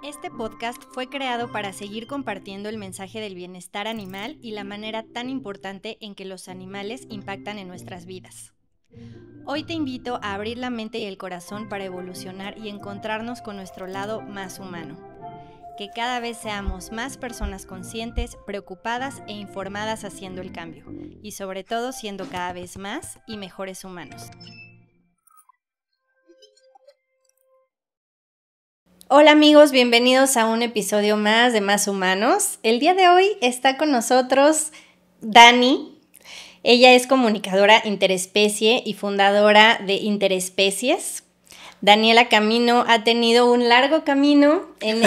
Este podcast fue creado para seguir compartiendo el mensaje del bienestar animal y la manera tan importante en que los animales impactan en nuestras vidas. Hoy te invito a abrir la mente y el corazón para evolucionar y encontrarnos con nuestro lado más humano. Que cada vez seamos más personas conscientes, preocupadas e informadas haciendo el cambio, y sobre todo siendo cada vez más y mejores humanos. Hola amigos, bienvenidos a un episodio más de Más Humanos. El día de hoy está con nosotros Dani. Ella es comunicadora interespecie y fundadora de Interespecies. Daniela Camino ha tenido un largo camino en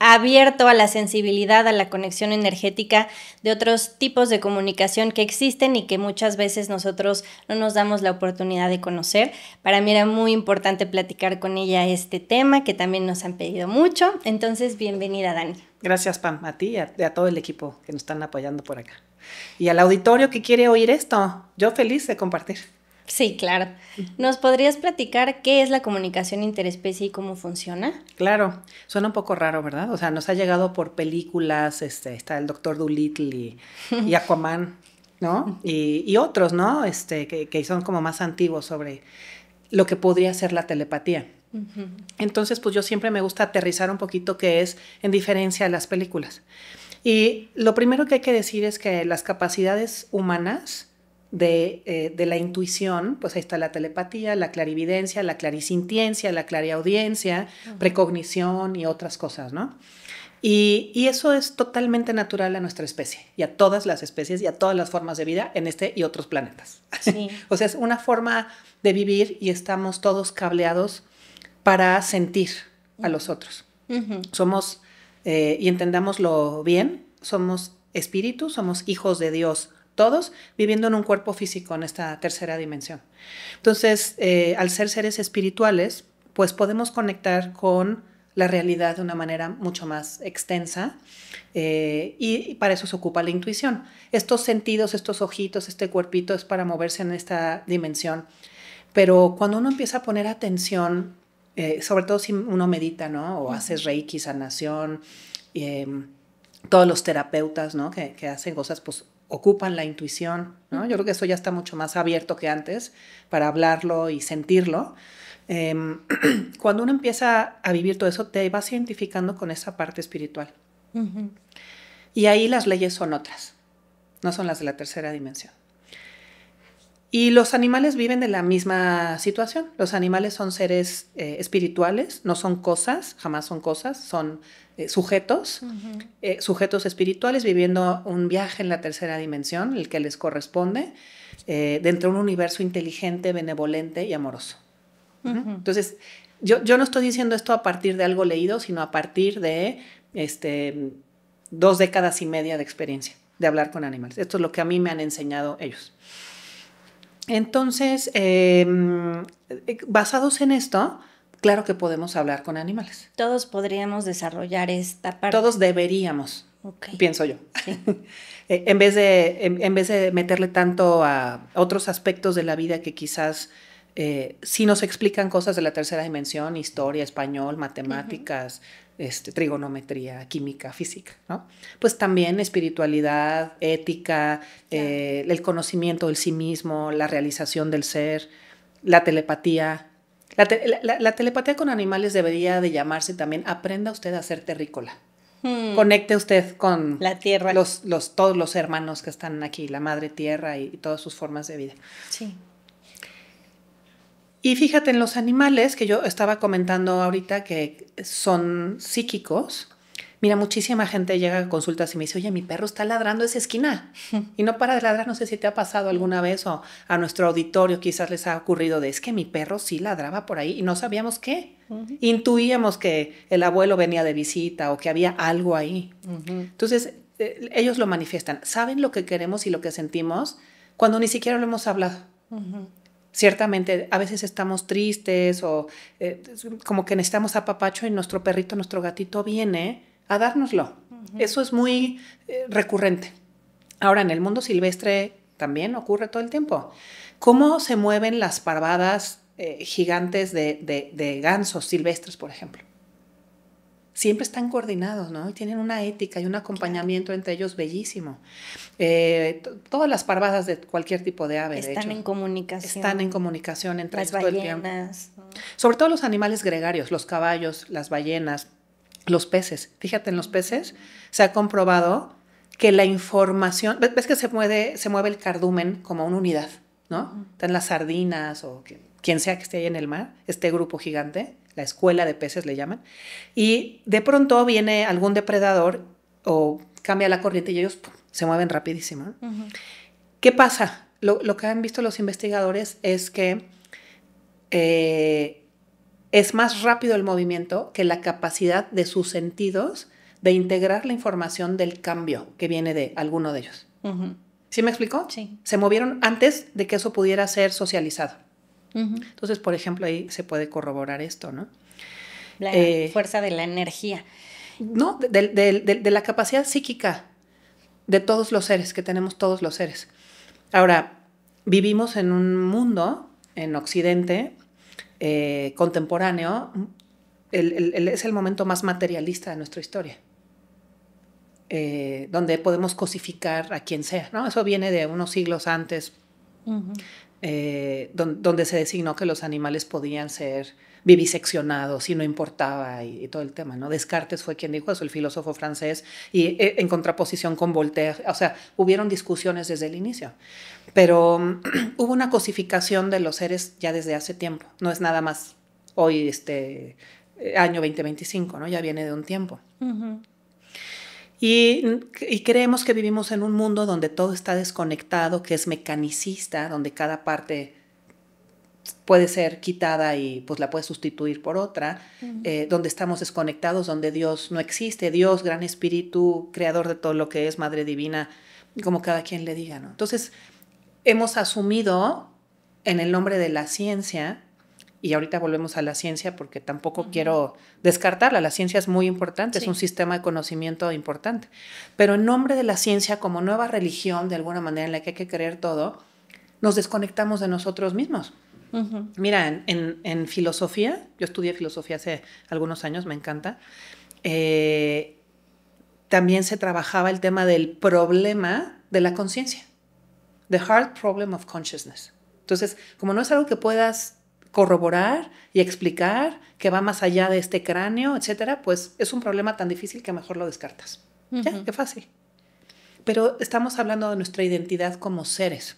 abierto a la sensibilidad, a la conexión energética de otros tipos de comunicación que existen y que muchas veces nosotros no nos damos la oportunidad de conocer. Para mí era muy importante platicar con ella este tema que también nos han pedido mucho. Entonces, bienvenida, Dani. Gracias, Pam, a ti y a todo el equipo que nos están apoyando por acá. Y al auditorio que quiere oír esto, yo feliz de compartir. Sí, claro. ¿Nos podrías platicar qué es la comunicación interespecie y cómo funciona? Claro, suena un poco raro, ¿verdad? O sea, nos ha llegado por películas, está el Doctor Dolittle y Aquaman, ¿no? Y otros, ¿no? Que son como más antiguos sobre lo que podría ser la telepatía. Uh-huh. Entonces, pues yo siempre me gusta aterrizar un poquito qué es en diferencia a las películas. Y lo primero que hay que decir es que las capacidades humanas de la intuición, pues ahí está la telepatía, la clarividencia, la clarisintiencia, la clariaudiencia, precognición y otras cosas, ¿no? Y eso es totalmente natural a nuestra especie y a todas las especies y a todas las formas de vida en este y otros planetas. Sí. O sea, es una forma de vivir y estamos todos cableados para sentir a los otros. Uh-huh. Somos, y entendámoslo bien, somos espíritus, somos hijos de Dios, todos viviendo en un cuerpo físico en esta tercera dimensión. Entonces, al ser seres espirituales, pues podemos conectar con la realidad de una manera mucho más extensa y para eso se ocupa la intuición. Estos sentidos, estos ojitos, este cuerpito es para moverse en esta dimensión, pero cuando uno empieza a poner atención, sobre todo si uno medita, ¿no? O haces reiki, sanación, todos los terapeutas, ¿no? que hacen cosas, pues ocupan la intuición, ¿no? Yo creo que eso ya está mucho más abierto que antes para hablarlo y sentirlo. Cuando uno empieza a vivir todo eso, te vas identificando con esa parte espiritual. Uh-huh. Y ahí las leyes son otras, no son las de la tercera dimensión. Y los animales viven de la misma situación. Los animales son seres espirituales, no son cosas, jamás son cosas, son sujetos, uh-huh. Sujetos espirituales viviendo un viaje en la tercera dimensión, el que les corresponde, dentro de un universo inteligente, benevolente y amoroso. Uh-huh. Entonces, yo no estoy diciendo esto a partir de algo leído, sino a partir de 2 décadas y media de experiencia de hablar con animales. Esto es lo que a mí me han enseñado ellos. Entonces, basados en esto, claro que podemos hablar con animales. Todos podríamos desarrollar esta parte. Todos deberíamos, okay. Pienso yo. Sí. En vez de meterle tanto a otros aspectos de la vida que quizás sí nos explican cosas de la tercera dimensión, historia, español, matemáticas, uh-huh. Trigonometría, química, física, ¿no? Pues también espiritualidad, ética, el conocimiento del sí mismo, la realización del ser, la telepatía. La telepatía con animales debería de llamarse también aprenda usted a ser terrícola. Conecte usted con la tierra, todos los hermanos que están aquí, la madre tierra y todas sus formas de vida. Sí. Y fíjate, en los animales que yo estaba comentando ahorita que son psíquicos, mira, muchísima gente llega a consultas y me dice, oye, mi perro está ladrando esa esquina y no para de ladrar. No sé si te ha pasado alguna vez o a nuestro auditorio quizás les ha ocurrido es que mi perro sí ladraba por ahí y no sabíamos qué. Uh-huh. Intuíamos que el abuelo venía de visita o que había algo ahí. Uh-huh. Entonces, ellos lo manifiestan. Saben lo que queremos y lo que sentimos cuando ni siquiera lo hemos hablado. Uh-huh. Ciertamente, a veces estamos tristes o como que necesitamos apapacho y nuestro perrito, nuestro gatito viene a dárnoslo. Uh-huh. Eso es muy recurrente. Ahora, en el mundo silvestre también ocurre todo el tiempo. ¿Cómo se mueven las parvadas gigantes de gansos silvestres, por ejemplo. Siempre están coordinados, ¿no? Y tienen una ética y un acompañamiento entre ellos bellísimo. Todas las parvadas de cualquier tipo de ave, están en comunicación. Están en comunicación entre ellos todo el tiempo. Las ballenas. Sobre todo los animales gregarios, los caballos, las ballenas, los peces. Fíjate, en los peces se ha comprobado que la información... ¿Ves que se mueve el cardumen como una unidad, ¿no? Están las sardinas o quien sea que esté ahí en el mar, este grupo gigante, la escuela de peces le llaman, y de pronto viene algún depredador o cambia la corriente y ellos se mueven rapidísimo. ¿Qué pasa? Lo que han visto los investigadores es que es más rápido el movimiento que la capacidad de sus sentidos de integrar la información del cambio que viene de alguno de ellos. ¿Sí me explicó? Sí. Se movieron antes de que eso pudiera ser socializado. Entonces, por ejemplo, ahí se puede corroborar esto, ¿no? La fuerza de la energía. No, de la capacidad psíquica de todos los seres, que tenemos todos los seres. Ahora, vivimos en un mundo, en Occidente, contemporáneo, es el momento más materialista de nuestra historia. Donde podemos cosificar a quien sea, ¿no? Eso viene de unos siglos antes, donde se designó que los animales podían ser viviseccionados y no importaba y todo el tema, ¿no? Descartes fue quien dijo eso, el filósofo francés, y en contraposición con Voltaire. O sea, hubieron discusiones desde el inicio, pero hubo una cosificación de los seres ya desde hace tiempo. No es nada más hoy, año 2025, ¿no? Ya viene de un tiempo. Y creemos que vivimos en un mundo donde todo está desconectado, que es mecanicista, donde cada parte puede ser quitada y pues la puedes sustituir por otra, donde estamos desconectados, donde Dios no existe, Dios, gran espíritu, creador de todo lo que es, madre divina, como cada quien le diga, ¿no? Entonces, hemos asumido en el nombre de la ciencia, y ahorita volvemos a la ciencia porque tampoco quiero descartarla, la ciencia es muy importante, sí. Es un sistema de conocimiento importante, pero en nombre de la ciencia como nueva religión, de alguna manera en la que hay que creer todo, nos desconectamos de nosotros mismos. Mira, en filosofía, yo estudié filosofía hace algunos años, me encanta, también se trabajaba el tema del problema de la conciencia, the hard problem of consciousness. Entonces, como no es algo que puedas corroborar y explicar, que va más allá de este cráneo, etcétera, pues es un problema tan difícil que mejor lo descartas. Ya, qué fácil. Pero estamos hablando de nuestra identidad como seres.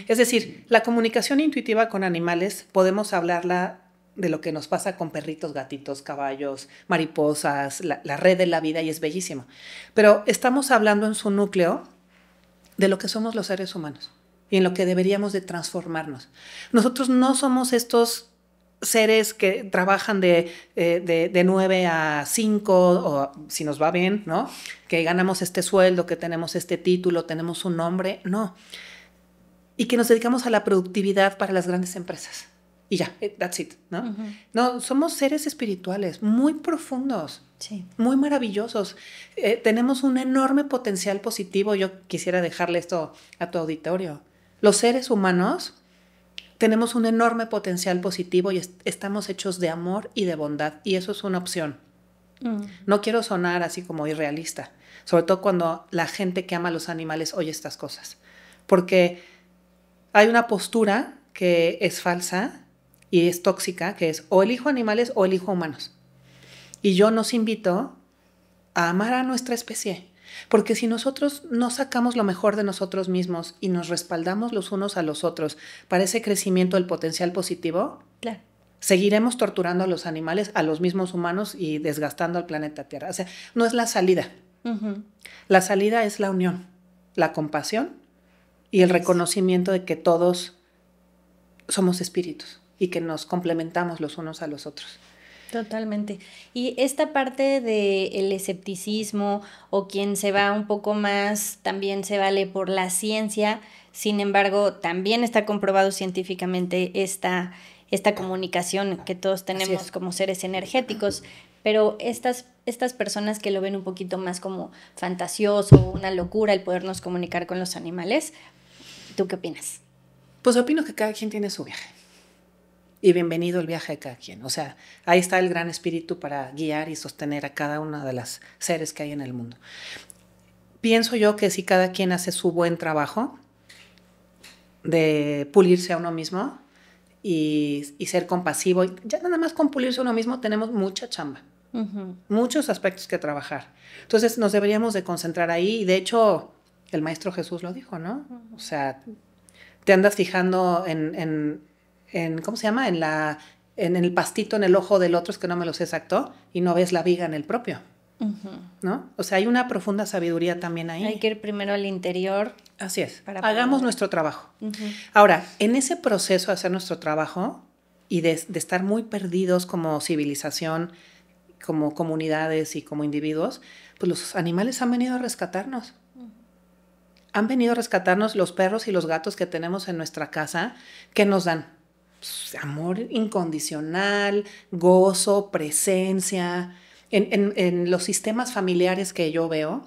Es decir, la comunicación intuitiva con animales, podemos hablarla de lo que nos pasa con perritos, gatitos, caballos, mariposas, la red de la vida, y es bellísimo. Pero estamos hablando en su núcleo de lo que somos los seres humanos y en lo que deberíamos de transformarnos. Nosotros no somos estos seres que trabajan de 9 a 5, o si nos va bien, ¿no? Que ganamos este sueldo, que tenemos este título, tenemos un nombre, no. Y que nos dedicamos a la productividad para las grandes empresas. Y ya, that's it, ¿no? No, somos seres espirituales muy profundos, sí. Muy maravillosos. Tenemos un enorme potencial positivo. Yo quisiera dejarle esto a tu auditorio. Los seres humanos tenemos un enorme potencial positivo y estamos hechos de amor y de bondad, y eso es una opción. No quiero sonar así como irrealista, sobre todo cuando la gente que ama a los animales oye estas cosas, porque hay una postura que es falsa y es tóxica, que es o elijo animales o elijo humanos. Y yo nos invito a amar a nuestra especie, porque si nosotros no sacamos lo mejor de nosotros mismos y nos respaldamos los unos a los otros para ese crecimiento del potencial positivo, claro, seguiremos torturando a los animales, a los mismos humanos y desgastando al planeta Tierra. O sea, no es la salida. La salida es la unión, la compasión y el reconocimiento de que todos somos espíritus y que nos complementamos los unos a los otros. Totalmente. Y esta parte del escepticismo o quien se va un poco más, también se vale por la ciencia, sin embargo, también está comprobado científicamente esta comunicación que todos tenemos como seres energéticos, pero estas personas que lo ven un poquito más como fantasioso, una locura el podernos comunicar con los animales, ¿tú qué opinas? Pues opino que cada quien tiene su viaje. y bienvenido el viaje de cada quien. O sea, ahí está el gran espíritu para guiar y sostener a cada una de las seres que hay en el mundo. Pienso yo que si cada quien hace su buen trabajo de pulirse a uno mismo y ser compasivo, ya nada más con pulirse a uno mismo tenemos mucha chamba, muchos aspectos que trabajar. Entonces nos deberíamos de concentrar ahí, y de hecho el Maestro Jesús lo dijo, ¿no? O sea, te andas fijando en ¿cómo se llama? En el pastito en el ojo del otro, es que no me lo sé exacto, y no ves la viga en el propio, ¿no? O sea, hay una profunda sabiduría también ahí. Hay que ir primero al interior. Así es, hagamos nuestro trabajo. Ahora, en ese proceso de hacer nuestro trabajo y de estar muy perdidos como civilización, como comunidades y como individuos, pues los animales han venido a rescatarnos. Han venido a rescatarnos los perros y los gatos que tenemos en nuestra casa, que nos dan pues, amor incondicional, gozo, presencia. En los sistemas familiares que yo veo,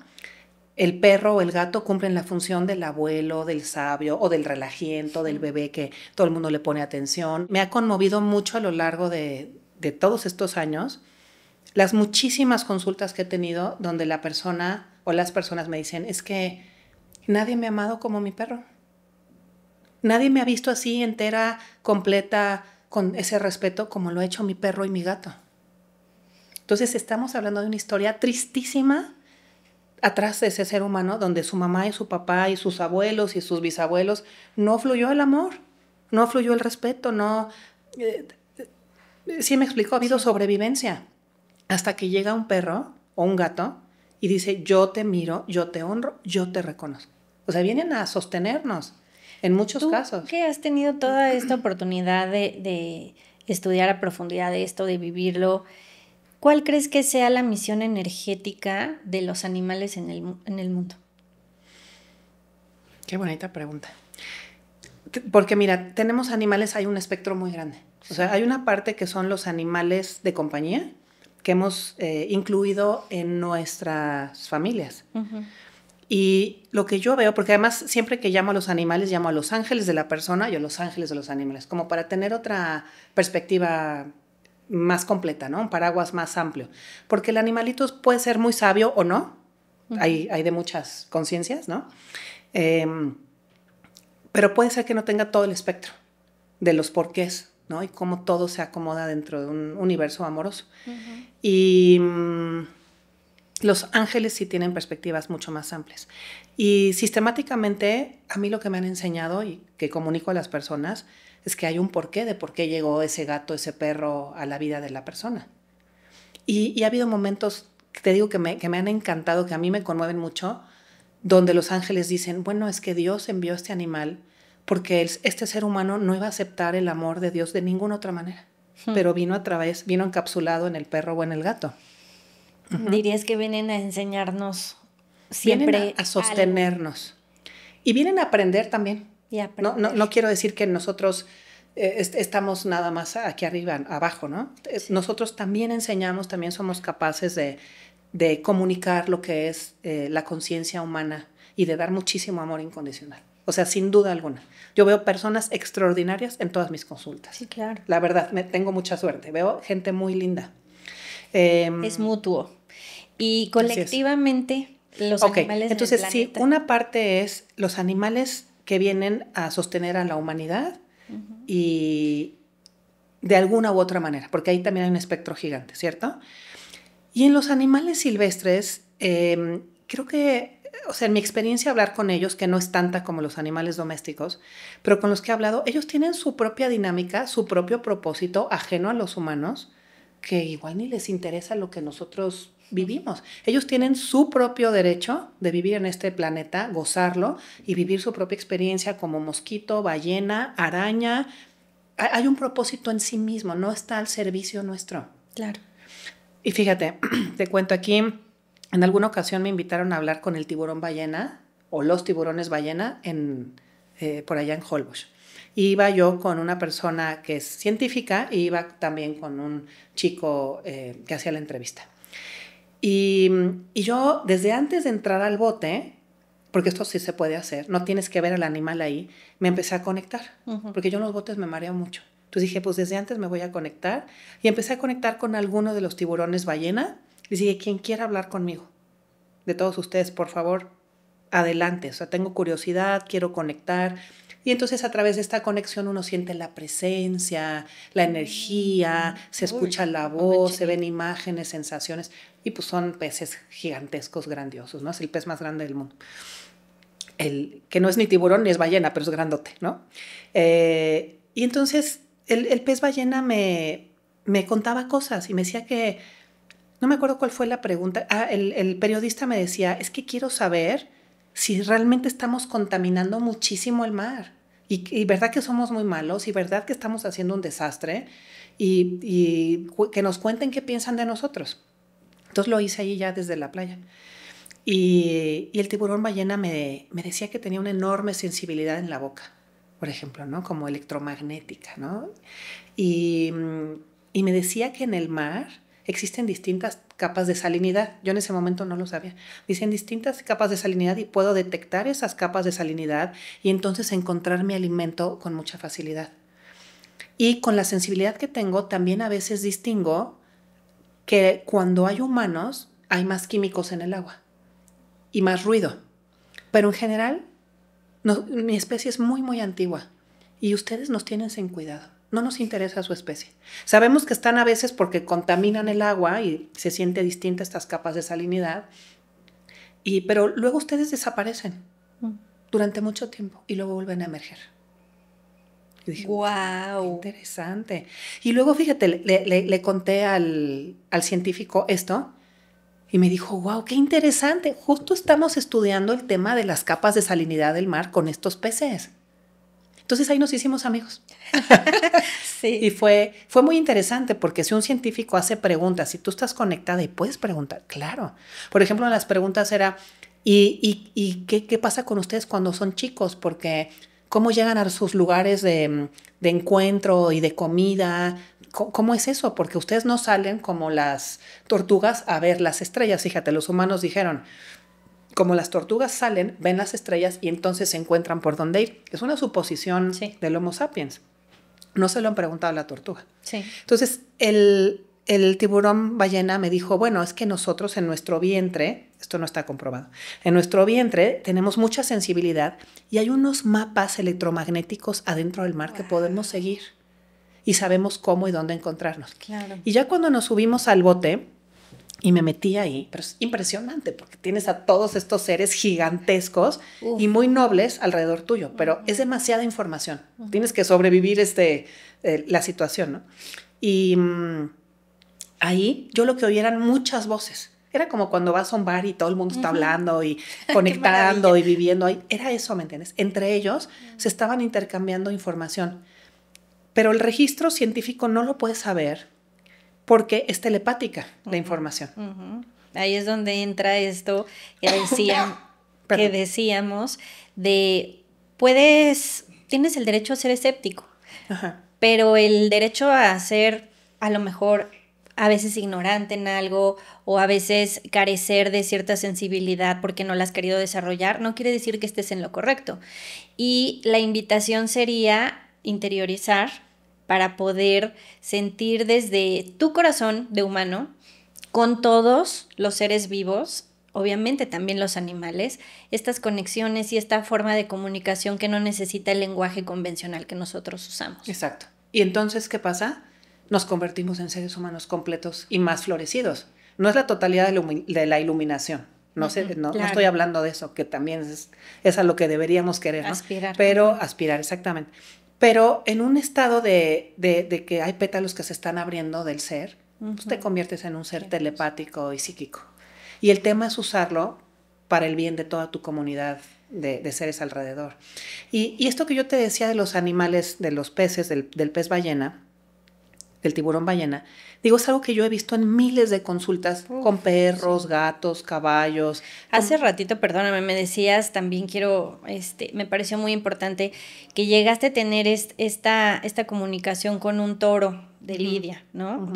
el perro o el gato cumplen la función del abuelo, del sabio o del relajiento, del bebé que todo el mundo le pone atención. Me ha conmovido mucho a lo largo de todos estos años las muchísimas consultas que he tenido donde la persona o las personas me dicen, es que nadie me ha amado como mi perro. Nadie me ha visto así entera, completa, con ese respeto como lo ha hecho mi perro y mi gato. Entonces estamos hablando de una historia tristísima atrás de ese ser humano donde su mamá y su papá y sus abuelos y sus bisabuelos no fluyó el amor, no fluyó el respeto, no... sí me explico, ha habido sobrevivencia hasta que llega un perro o un gato y dice, yo te miro, yo te honro, yo te reconozco. O sea, vienen a sostenernos en muchos casos. Tú que has tenido toda esta oportunidad de estudiar a profundidad esto, de vivirlo, ¿cuál crees que sea la misión energética de los animales en el mundo? Qué bonita pregunta. Porque mira, tenemos animales, hay un espectro muy grande. O sea, hay una parte que son los animales de compañía que hemos incluido en nuestras familias. Y lo que yo veo, porque además siempre que llamo a los animales, llamo a los ángeles de la persona y a los ángeles de los animales, como para tener otra perspectiva más completa, ¿no? Un paraguas más amplio. Porque el animalito puede ser muy sabio o no, hay de muchas conciencias, ¿no? Pero puede ser que no tenga todo el espectro de los porqués, ¿no? Y cómo todo se acomoda dentro de un universo amoroso. Y los ángeles sí tienen perspectivas mucho más amplias. Y sistemáticamente, a mí lo que me han enseñado y que comunico a las personas es que hay un porqué de por qué llegó ese gato, ese perro a la vida de la persona. Y ha habido momentos, te digo, que me han encantado, que a mí me conmueven mucho, donde los ángeles dicen, bueno, es que Dios envió este animal porque este ser humano no iba a aceptar el amor de Dios de ninguna otra manera, pero vino encapsulado en el perro o en el gato. ¿Dirías que vienen a enseñarnos siempre vienen a sostenernos algo? Y vienen a aprender también. No quiero decir que nosotros estamos nada más aquí arriba, abajo, ¿no? Sí. Nosotros también enseñamos, también somos capaces de comunicar lo que es la conciencia humana y de dar muchísimo amor incondicional. O sea, sin duda alguna. Yo veo personas extraordinarias en todas mis consultas. Sí, claro. La verdad, tengo mucha suerte. Veo gente muy linda. Es mutuo. Y colectivamente, los animales entonces, del planeta. Sí, una parte es los animales que vienen a sostener a la humanidad y de alguna u otra manera, porque ahí también hay un espectro gigante, ¿cierto? Y en los animales silvestres, creo que, o sea, en mi experiencia hablar con ellos, que no es tanta como los animales domésticos, pero con los que he hablado, ellos tienen su propia dinámica, su propio propósito ajeno a los humanos, que igual ni les interesa lo que nosotros vivimos. Ellos tienen su propio derecho de vivir en este planeta, gozarlo y vivir su propia experiencia como mosquito, ballena, araña. Hay un propósito en sí mismo, no está al servicio nuestro. Claro. Y fíjate, te cuento aquí, en alguna ocasión me invitaron a hablar con el tiburón ballena o los tiburones ballena por allá en Holbox. Iba yo con una persona que es científica y iba también con un chico que hacía la entrevista. Y yo, desde antes de entrar al bote, porque esto sí se puede hacer, no tienes que ver al animal ahí, me empecé a conectar, porque yo en los botes me mareo mucho. Entonces dije, pues desde antes me voy a conectar. Y empecé a conectar con alguno de los tiburones ballena. Y dije, quien quiera hablar conmigo, de todos ustedes, por favor, adelante. O sea, tengo curiosidad, quiero conectar. Y entonces a través de esta conexión uno siente la presencia, la energía, se escucha la voz, se ven imágenes, sensaciones. Y pues son peces gigantescos, grandiosos, ¿no? Es el pez más grande del mundo. Que no es ni tiburón ni es ballena, pero es grandote, ¿no? Y entonces el pez ballena me contaba cosas y me decía que, no me acuerdo cuál fue la pregunta, el periodista me decía, es que quiero saber si realmente estamos contaminando muchísimo el mar y verdad que somos muy malos y verdad que estamos haciendo un desastre y que nos cuenten qué piensan de nosotros. Entonces lo hice ahí ya desde la playa. Y el tiburón ballena me decía que tenía una enorme sensibilidad en la boca, por ejemplo, ¿no? Como electromagnética, ¿no? Y me decía que en el mar existen distintas capas de salinidad. Yo en ese momento no lo sabía. Dicen distintas capas de salinidad y puedo detectar esas capas de salinidad y entonces encontrar mi alimento con mucha facilidad. Y con la sensibilidad que tengo, también a veces distingo que cuando hay humanos hay más químicos en el agua y más ruido. Pero en general, mi especie es muy, muy antigua y ustedes nos tienen sin cuidado. No nos interesa su especie. Sabemos que están a veces porque contaminan el agua y se siente distinta estas capas de salinidad, pero luego ustedes desaparecen durante mucho tiempo y luego vuelven a emerger. Y dije, ¡wow! Qué interesante. Y luego, fíjate, le conté al científico esto y me dijo, wow, qué interesante. Justo estamos estudiando el tema de las capas de salinidad del mar con estos peces. Entonces ahí nos hicimos amigos. Sí. Y fue muy interesante porque si un científico hace preguntas, si tú estás conectada y puedes preguntar, claro. Por ejemplo, las preguntas era, ¿y qué pasa con ustedes cuando son chicos? Porque ¿cómo llegan a sus lugares de encuentro y de comida? ¿Cómo es eso? Porque ustedes no salen como las tortugas a ver las estrellas. Fíjate, los humanos dijeron, como las tortugas salen, ven las estrellas y entonces se encuentran por dónde ir. Es una suposición del Homo sapiens. No se lo han preguntado a la tortuga. Sí. Entonces, el tiburón ballena me dijo, bueno, es que nosotros en nuestro vientre, esto no está comprobado, en nuestro vientre tenemos mucha sensibilidad y hay unos mapas electromagnéticos adentro del mar que podemos seguir y sabemos cómo y dónde encontrarnos. Claro. Y ya cuando nos subimos al bote y me metí ahí, pero es impresionante porque tienes a todos estos seres gigantescos y muy nobles alrededor tuyo, pero es demasiada información. Tienes que sobrevivir la situación, ¿no? Y ahí yo lo que oí eran muchas voces. Era como cuando vas a un bar y todo el mundo está hablando y conectando y viviendo ahí. Era eso, ¿me entiendes? Entre ellos se estaban intercambiando información. Pero el registro científico no lo puede saber porque es telepática la información. Ahí es donde entra esto que decíamos de tienes el derecho a ser escéptico, pero el derecho a ser a lo mejor a veces ignorante en algo o a veces carecer de cierta sensibilidad porque no la has querido desarrollar, no quiere decir que estés en lo correcto. Y la invitación sería interiorizar para poder sentir desde tu corazón de humano, con todos los seres vivos, obviamente también los animales, estas conexiones y esta forma de comunicación que no necesita el lenguaje convencional que nosotros usamos. Exacto. ¿Y entonces qué pasa? Nos convertimos en seres humanos completos y más florecidos. No es la totalidad de la iluminación. No estoy hablando de eso, que también es a lo que deberíamos querer, ¿no? Aspirar. Pero aspirar, exactamente. Pero en un estado de que hay pétalos que se están abriendo del ser, pues te conviertes en un ser telepático y psíquico. Y el tema es usarlo para el bien de toda tu comunidad de seres alrededor. Y esto que yo te decía de los animales, de los peces, del pez ballena, del tiburón ballena, digo, es algo que yo he visto en miles de consultas con perros, gatos, caballos. Hace ratito, perdóname, me decías, también me pareció muy importante que llegaste a tener esta comunicación con un toro de Lidia, ¿no?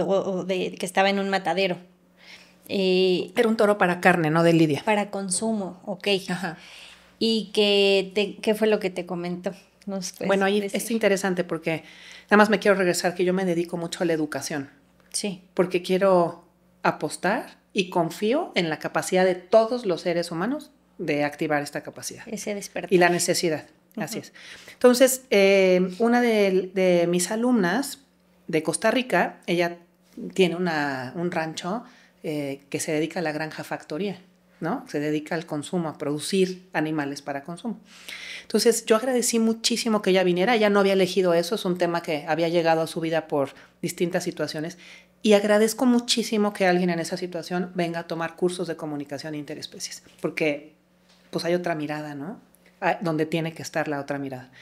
Que estaba en un matadero. Era un toro para carne, no de Lidia. Para consumo, ok. Ajá. ¿Y qué fue lo que te comentó? nos puedes Bueno, ahí decir? es interesante porque nada más me quiero regresar que yo me dedico mucho a la educación. Sí. Porque quiero apostar y confío en la capacidad de todos los seres humanos de activar esta capacidad. Ese despertar. Y la necesidad, así es. Entonces, una de mis alumnas de Costa Rica, ella tiene un rancho que se dedica a la granja factoría, ¿no? Se dedica al consumo, a producir animales para consumo. Entonces, yo agradecí muchísimo que ella viniera. Ella no había elegido eso, es un tema que había llegado a su vida por distintas situaciones. Y agradezco muchísimo que alguien en esa situación venga a tomar cursos de comunicación interespecies, porque pues hay otra mirada, ¿no? Donde tiene que estar la otra mirada.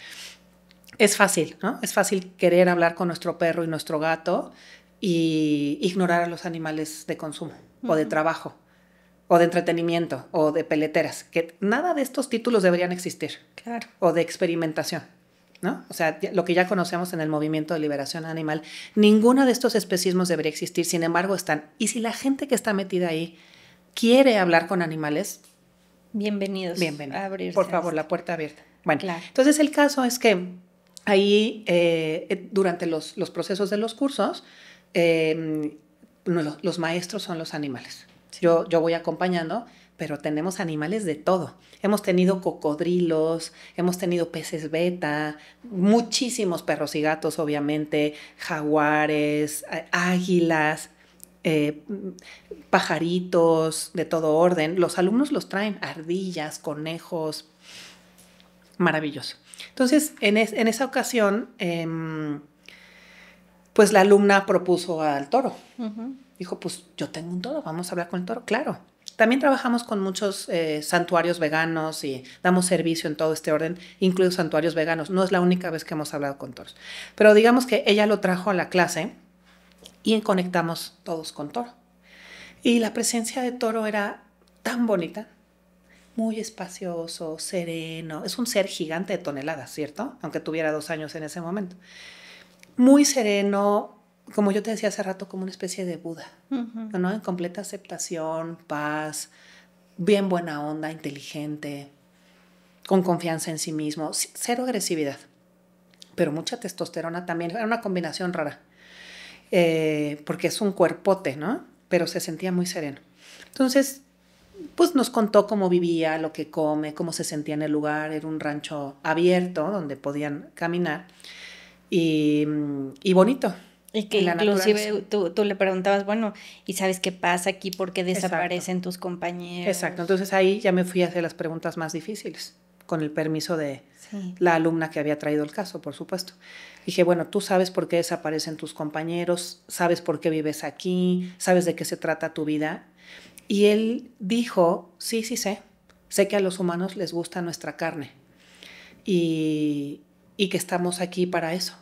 Es fácil, ¿no? Es fácil querer hablar con nuestro perro y nuestro gato y ignorar a los animales de consumo o de trabajo o de entretenimiento o de peleteras, que nada de estos títulos deberían existir. Claro. O de experimentación, ¿no? O sea, lo que ya conocemos en el movimiento de liberación animal, ninguno de estos especismos debería existir, sin embargo están. Y si la gente que está metida ahí quiere hablar con animales, bienvenidos. Bienvenidos. Por favor, la puerta abierta. Bueno, claro. Entonces el caso es que ahí, durante los procesos de los cursos, los maestros son los animales. Sí. Yo voy acompañando, pero tenemos animales de todo. Hemos tenido cocodrilos, hemos tenido peces beta, muchísimos perros y gatos, obviamente, jaguares, águilas, pajaritos de todo orden. Los alumnos los traen, ardillas, conejos, maravilloso. Entonces, en esa ocasión, pues la alumna propuso al toro. Dijo, pues yo tengo un toro, vamos a hablar con el toro. Claro. También trabajamos con muchos santuarios veganos y damos servicio en todo este orden, incluidos santuarios veganos. No es la única vez que hemos hablado con toros. Pero digamos que ella lo trajo a la clase y conectamos todos con toro. Y la presencia de toro era tan bonita, muy espacioso, sereno. Es un ser gigante de toneladas, ¿cierto? Aunque tuviera 2 años en ese momento. Muy sereno, como yo te decía hace rato, como una especie de Buda, ¿no? En completa aceptación, paz, bien buena onda, inteligente, con confianza en sí mismo, cero agresividad, pero mucha testosterona también. Era una combinación rara, porque es un cuerpote, ¿no? Pero se sentía muy sereno. Entonces, pues nos contó cómo vivía, lo que come, cómo se sentía en el lugar. Era un rancho abierto donde podían caminar y bonito. Y que inclusive tú le preguntabas, bueno, ¿y sabes qué pasa aquí? ¿Por qué desaparecen tus compañeros? Exacto, entonces ahí ya me fui a hacer las preguntas más difíciles, con el permiso de la alumna que había traído el caso, por supuesto. Dije, bueno, tú sabes por qué desaparecen tus compañeros, sabes por qué vives aquí, sabes de qué se trata tu vida. Y él dijo, sí sé que a los humanos les gusta nuestra carne y que estamos aquí para eso.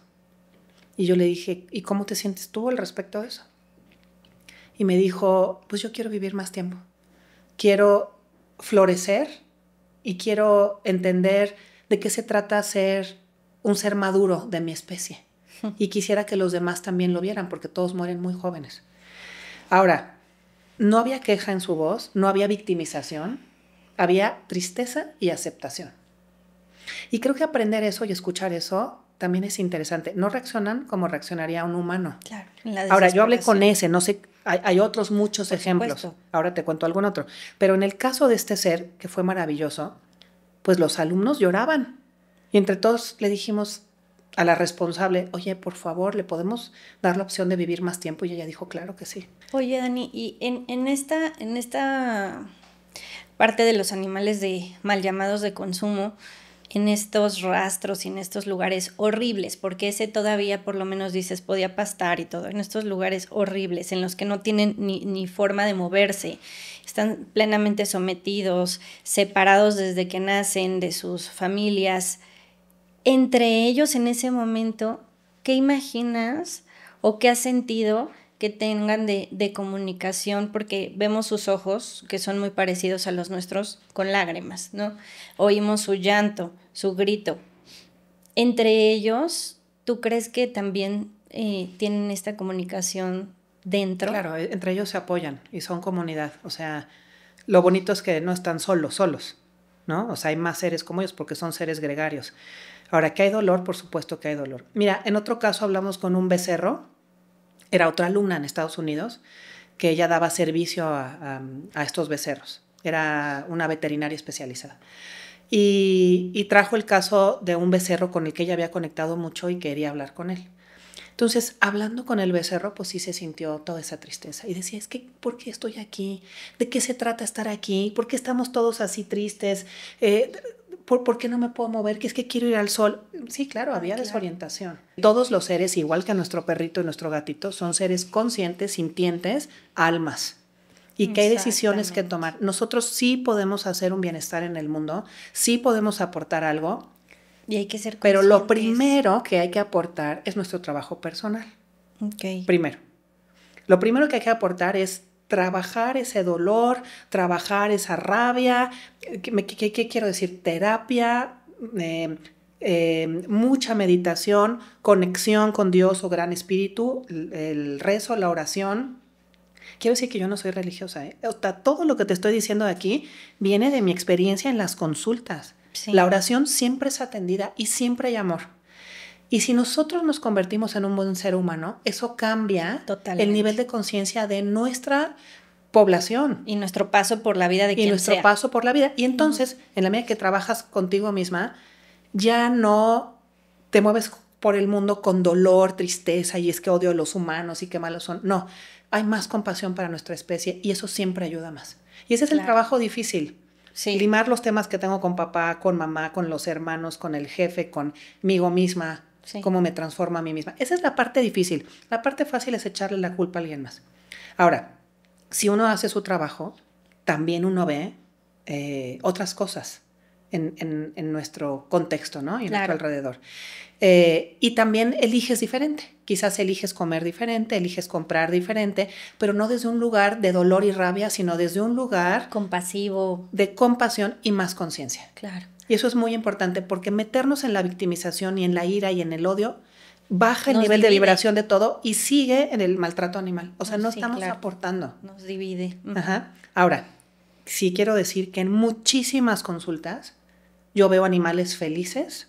Y yo le dije, ¿y cómo te sientes tú al respecto de eso? Y me dijo, pues yo quiero vivir más tiempo. Quiero florecer y quiero entender de qué se trata ser un ser maduro de mi especie. Y quisiera que los demás también lo vieran, porque todos mueren muy jóvenes. Ahora, no había queja en su voz, no había victimización, había tristeza y aceptación. Y creo que aprender eso y escuchar eso también es interesante. No reaccionan como reaccionaría un humano. Claro. Ahora, yo hablé con ese, no sé, hay otros muchos por ejemplos. Supuesto. Ahora te cuento algún otro. Pero en el caso de este ser, que fue maravilloso, pues los alumnos lloraban. Y entre todos le dijimos a la responsable, oye, por favor, ¿le podemos dar la opción de vivir más tiempo? Y ella dijo, claro que sí. Oye, Dani, y en esta parte de los animales mal llamados de consumo, en estos rastros y en estos lugares horribles, porque ese todavía por lo menos dices podía pastar y todo, en estos lugares horribles en los que no tienen ni forma de moverse, están plenamente sometidos, separados desde que nacen de sus familias. Entre ellos en ese momento, ¿qué imaginas o qué has sentido que tengan de comunicación? Porque vemos sus ojos, que son muy parecidos a los nuestros, con lágrimas, ¿no? Oímos su llanto, su grito. Entre ellos, ¿tú crees que también tienen esta comunicación dentro? Claro, entre ellos se apoyan y son comunidad. O sea, lo bonito es que no están solos, ¿no? O sea, hay más seres como ellos porque son seres gregarios. Ahora, ¿que hay dolor? Por supuesto que hay dolor. Mira, en otro caso hablamos con un becerro, era otra alumna en Estados Unidos, que ella daba servicio a estos becerros. Era una veterinaria especializada. Y trajo el caso de un becerro con el que ella había conectado mucho y quería hablar con él. Entonces, hablando con el becerro, pues sí se sintió toda esa tristeza. Y decía, es que, ¿por qué estoy aquí? ¿De qué se trata estar aquí? ¿Por qué estamos todos así tristes? ¿Por qué no me puedo mover? Que es que quiero ir al sol. Sí, claro, había desorientación. Todos los seres, igual que nuestro perrito y nuestro gatito, son seres conscientes, sintientes, almas. Y que hay decisiones que tomar. Nosotros sí podemos hacer un bienestar en el mundo, sí podemos aportar algo. Y hay que ser conscientes. Pero lo primero que hay que aportar es nuestro trabajo personal. Okay. Primero. Lo primero que hay que aportar es trabajar ese dolor, trabajar esa rabia. ¿Qué quiero decir? Terapia, mucha meditación, conexión con Dios o Gran Espíritu, el rezo, la oración. Quiero decir que yo no soy religiosa, ¿eh? O sea, todo lo que te estoy diciendo aquí viene de mi experiencia en las consultas. Sí. La oración siempre es atendida y siempre hay amor. Y si nosotros nos convertimos en un buen ser humano, eso cambia el nivel de conciencia de nuestra población. Y nuestro paso por la vida de quien sea. Y nuestro paso por la vida. Y entonces, en la medida que trabajas contigo misma, ya no te mueves por el mundo con dolor, tristeza, y es que odio a los humanos y qué malos son. No, hay más compasión para nuestra especie y eso siempre ayuda más. Y ese es el trabajo difícil. Sí. Limar los temas que tengo con papá, con mamá, con los hermanos, con el jefe, conmigo misma, cómo me transforma a mí misma. Esa es la parte difícil. La parte fácil es echarle la culpa a alguien más. Ahora, si uno hace su trabajo, también uno ve otras cosas en nuestro contexto, ¿no? Y en nuestro alrededor. Y también eliges diferente. Quizás eliges comer diferente, eliges comprar diferente, pero no desde un lugar de dolor y rabia, sino desde un lugar compasivo, de compasión y más conciencia. Claro. Y eso es muy importante porque meternos en la victimización y en la ira y en el odio baja el nivel de vibración de todo y sigue en el maltrato animal. O sea, no estamos aportando. Nos divide. Ajá. Ahora, sí quiero decir que en muchísimas consultas yo veo animales felices,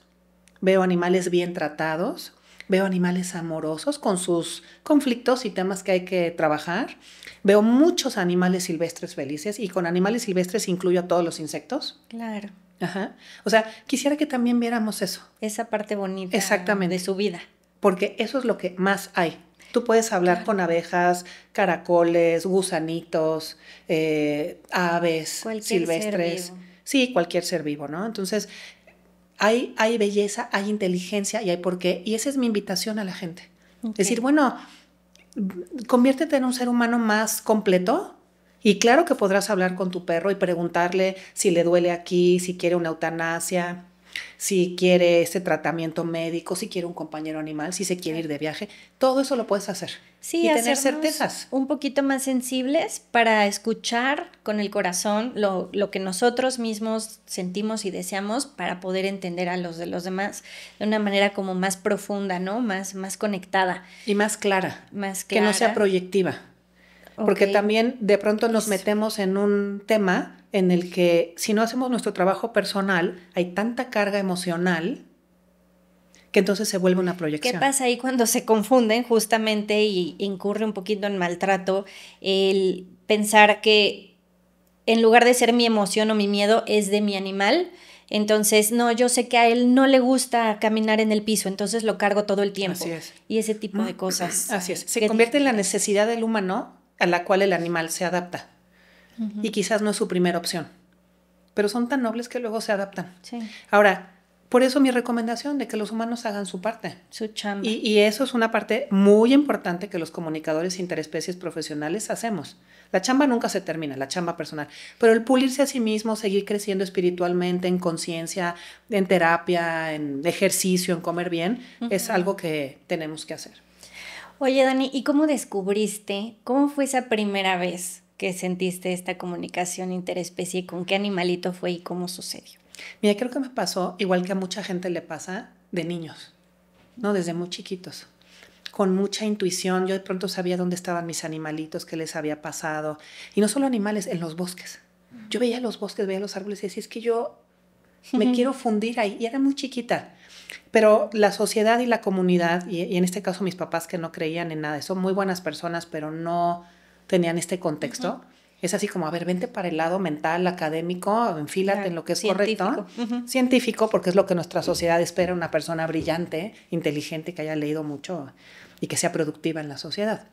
veo animales bien tratados, veo animales amorosos con sus conflictos y temas que hay que trabajar. Veo muchos animales silvestres felices y con animales silvestres incluyo a todos los insectos. Claro. Ajá. O sea, quisiera que también viéramos eso. Esa parte bonita. Exactamente. De su vida. Porque eso es lo que más hay. Tú puedes hablar con abejas, caracoles, gusanitos, aves cualquier silvestres. Ser vivo. Sí, cualquier ser vivo, ¿no? Entonces, hay belleza, hay inteligencia y hay por qué. Y esa es mi invitación a la gente. Decir, bueno, conviértete en un ser humano más completo. Y claro que podrás hablar con tu perro y preguntarle si le duele aquí, si quiere una eutanasia, si quiere este tratamiento médico, si quiere un compañero animal, si se quiere ir de viaje. Todo eso lo puedes hacer. Sí, y tener certezas. Un poquito más sensibles para escuchar con el corazón lo que nosotros mismos sentimos y deseamos para poder entender a los de los demás de una manera como más profunda, ¿no? Más conectada. Y más clara. Que no sea proyectiva. Porque también de pronto nos metemos en un tema en el que si no hacemos nuestro trabajo personal, hay tanta carga emocional que entonces se vuelve una proyección. ¿Qué pasa ahí cuando se confunden justamente y incurre un poquito en maltrato? El pensar que en lugar de ser mi emoción o mi miedo es de mi animal. Entonces, no, yo sé que a él no le gusta caminar en el piso, entonces lo cargo todo el tiempo. Así es. Y ese tipo de cosas. Así es. Se convierte en la necesidad del humano a la cual el animal se adapta. Y quizás no es su primera opción. Pero son tan nobles que luego se adaptan. Sí. Ahora, por eso mi recomendación de que los humanos hagan su parte. Su chamba. Y eso es una parte muy importante que los comunicadores interespecies profesionales hacemos. La chamba nunca se termina, la chamba personal. Pero el pulirse a sí mismo, seguir creciendo espiritualmente, en conciencia, en terapia, en ejercicio, en comer bien, es algo que tenemos que hacer. Oye, Dani, ¿y cómo descubriste, cómo fue esa primera vez que sentiste esta comunicación interespecie? ¿Con qué animalito fue y cómo sucedió? Mira, creo que me pasó, igual que a mucha gente le pasa, de niños, ¿no? Desde muy chiquitos, con mucha intuición. Yo de pronto sabía dónde estaban mis animalitos, qué les había pasado. Y no solo animales, en los bosques. Yo veía los bosques, veía los árboles y decía, es que yo me quiero fundir ahí. Y era muy chiquita. Pero la sociedad y la comunidad, y en este caso mis papás que no creían en nada, son muy buenas personas, pero no tenían este contexto. Es así como, a ver, vente para el lado mental, académico, enfílate en lo que es correcto. Científico, porque es lo que nuestra sociedad espera, una persona brillante, inteligente, que haya leído mucho y que sea productiva en la sociedad.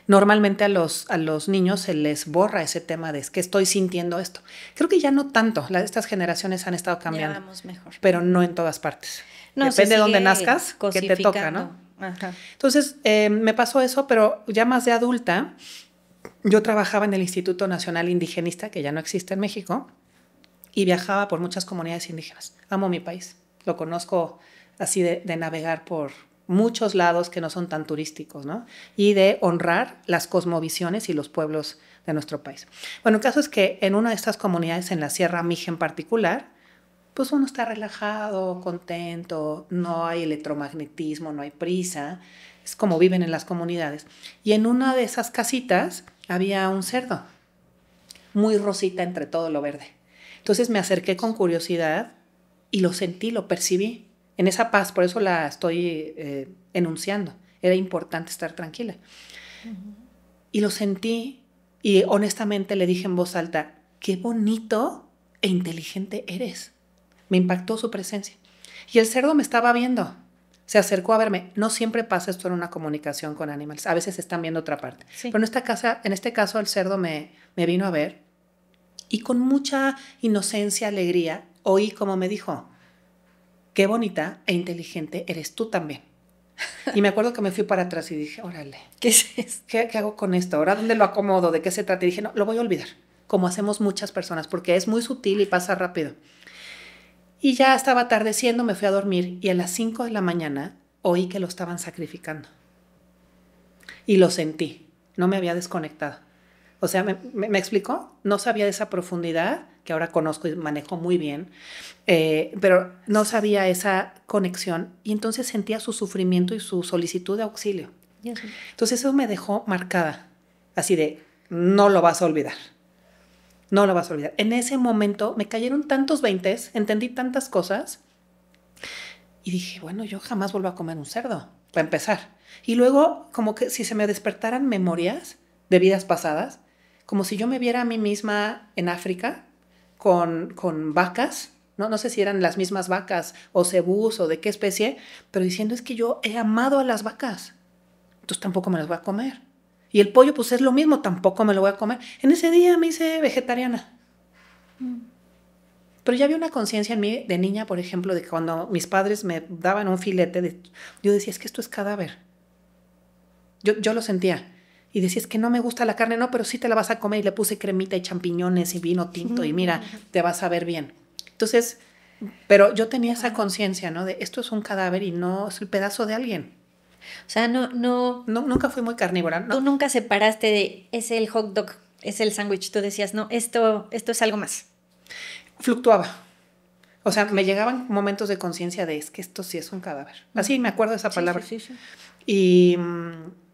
Normalmente a los niños se les borra ese tema de es que estoy sintiendo esto. Creo que ya no tanto, estas generaciones han estado cambiando, ya vamos mejor, pero no en todas partes. No, depende de dónde nazcas, que te toca, ¿no? Ajá. Entonces, me pasó eso, pero ya más de adulta, yo trabajaba en el Instituto Nacional Indigenista, que ya no existe en México, y viajaba por muchas comunidades indígenas. Amo mi país, lo conozco así de navegar por muchos lados que no son tan turísticos, ¿no? Y de honrar las cosmovisiones y los pueblos de nuestro país. Bueno, el caso es que en una de estas comunidades, en la Sierra Mije en particular, pues uno está relajado, contento, no hay electromagnetismo, no hay prisa, es como viven en las comunidades. Y en una de esas casitas había un cerdo, muy rosita entre todo lo verde. Entonces me acerqué con curiosidad y lo sentí, lo percibí. En esa paz, por eso la estoy enunciando. Era importante estar tranquila. Y lo sentí y honestamente le dije en voz alta, qué bonito e inteligente eres. Me impactó su presencia. Y el cerdo me estaba viendo. Se acercó a verme. No siempre pasa esto en una comunicación con animales. A veces están viendo otra parte. Sí. Pero en este caso el cerdo me vino a ver y con mucha inocencia, alegría, oí como me dijo, qué bonita e inteligente eres tú también. Y me acuerdo que me fui para atrás y dije, órale, ¿qué es esto? ¿Qué hago con esto? ¿Ahora dónde lo acomodo? ¿De qué se trata? Y dije, no, lo voy a olvidar, como hacemos muchas personas, porque es muy sutil y pasa rápido. Y ya estaba atardeciendo, me fui a dormir y a las 5 de la mañana oí que lo estaban sacrificando. Y lo sentí, no me había desconectado. O sea, ¿me explicó? No sabía de esa profundidad, que ahora conozco y manejo muy bien, pero no sabía esa conexión y entonces sentía su sufrimiento y su solicitud de auxilio. Entonces eso me dejó marcada, así de, no lo vas a olvidar. No lo vas a olvidar. En ese momento me cayeron tantos veintes, entendí tantas cosas y dije, bueno, yo jamás vuelvo a comer un cerdo, para empezar. Y luego, como que si se me despertaran memorias de vidas pasadas, como si yo me viera a mí misma en África con vacas, no sé si eran las mismas vacas o cebús o de qué especie, pero diciendo es que yo he amado a las vacas, entonces tampoco me las voy a comer. Y el pollo pues es lo mismo, tampoco me lo voy a comer. En ese día me hice vegetariana. Pero ya había una conciencia en mí de niña, por ejemplo, de que cuando mis padres me daban un filete, yo decía, es que esto es cadáver. Yo lo sentía. Y decía, es que no me gusta la carne, no, pero sí te la vas a comer. Y le puse cremita y champiñones y vino tinto y mira, te vas a ver bien. Entonces, pero yo tenía esa conciencia, ¿no? De esto es un cadáver y no es el pedazo de alguien. O sea, nunca fui muy carnívora, ¿no? Tú nunca separaste de, es el hot dog, es el sándwich. Tú decías, no, esto es algo más. Fluctuaba. O sea, me llegaban momentos de conciencia de, es que esto sí es un cadáver. Así me acuerdo de esa palabra. Sí.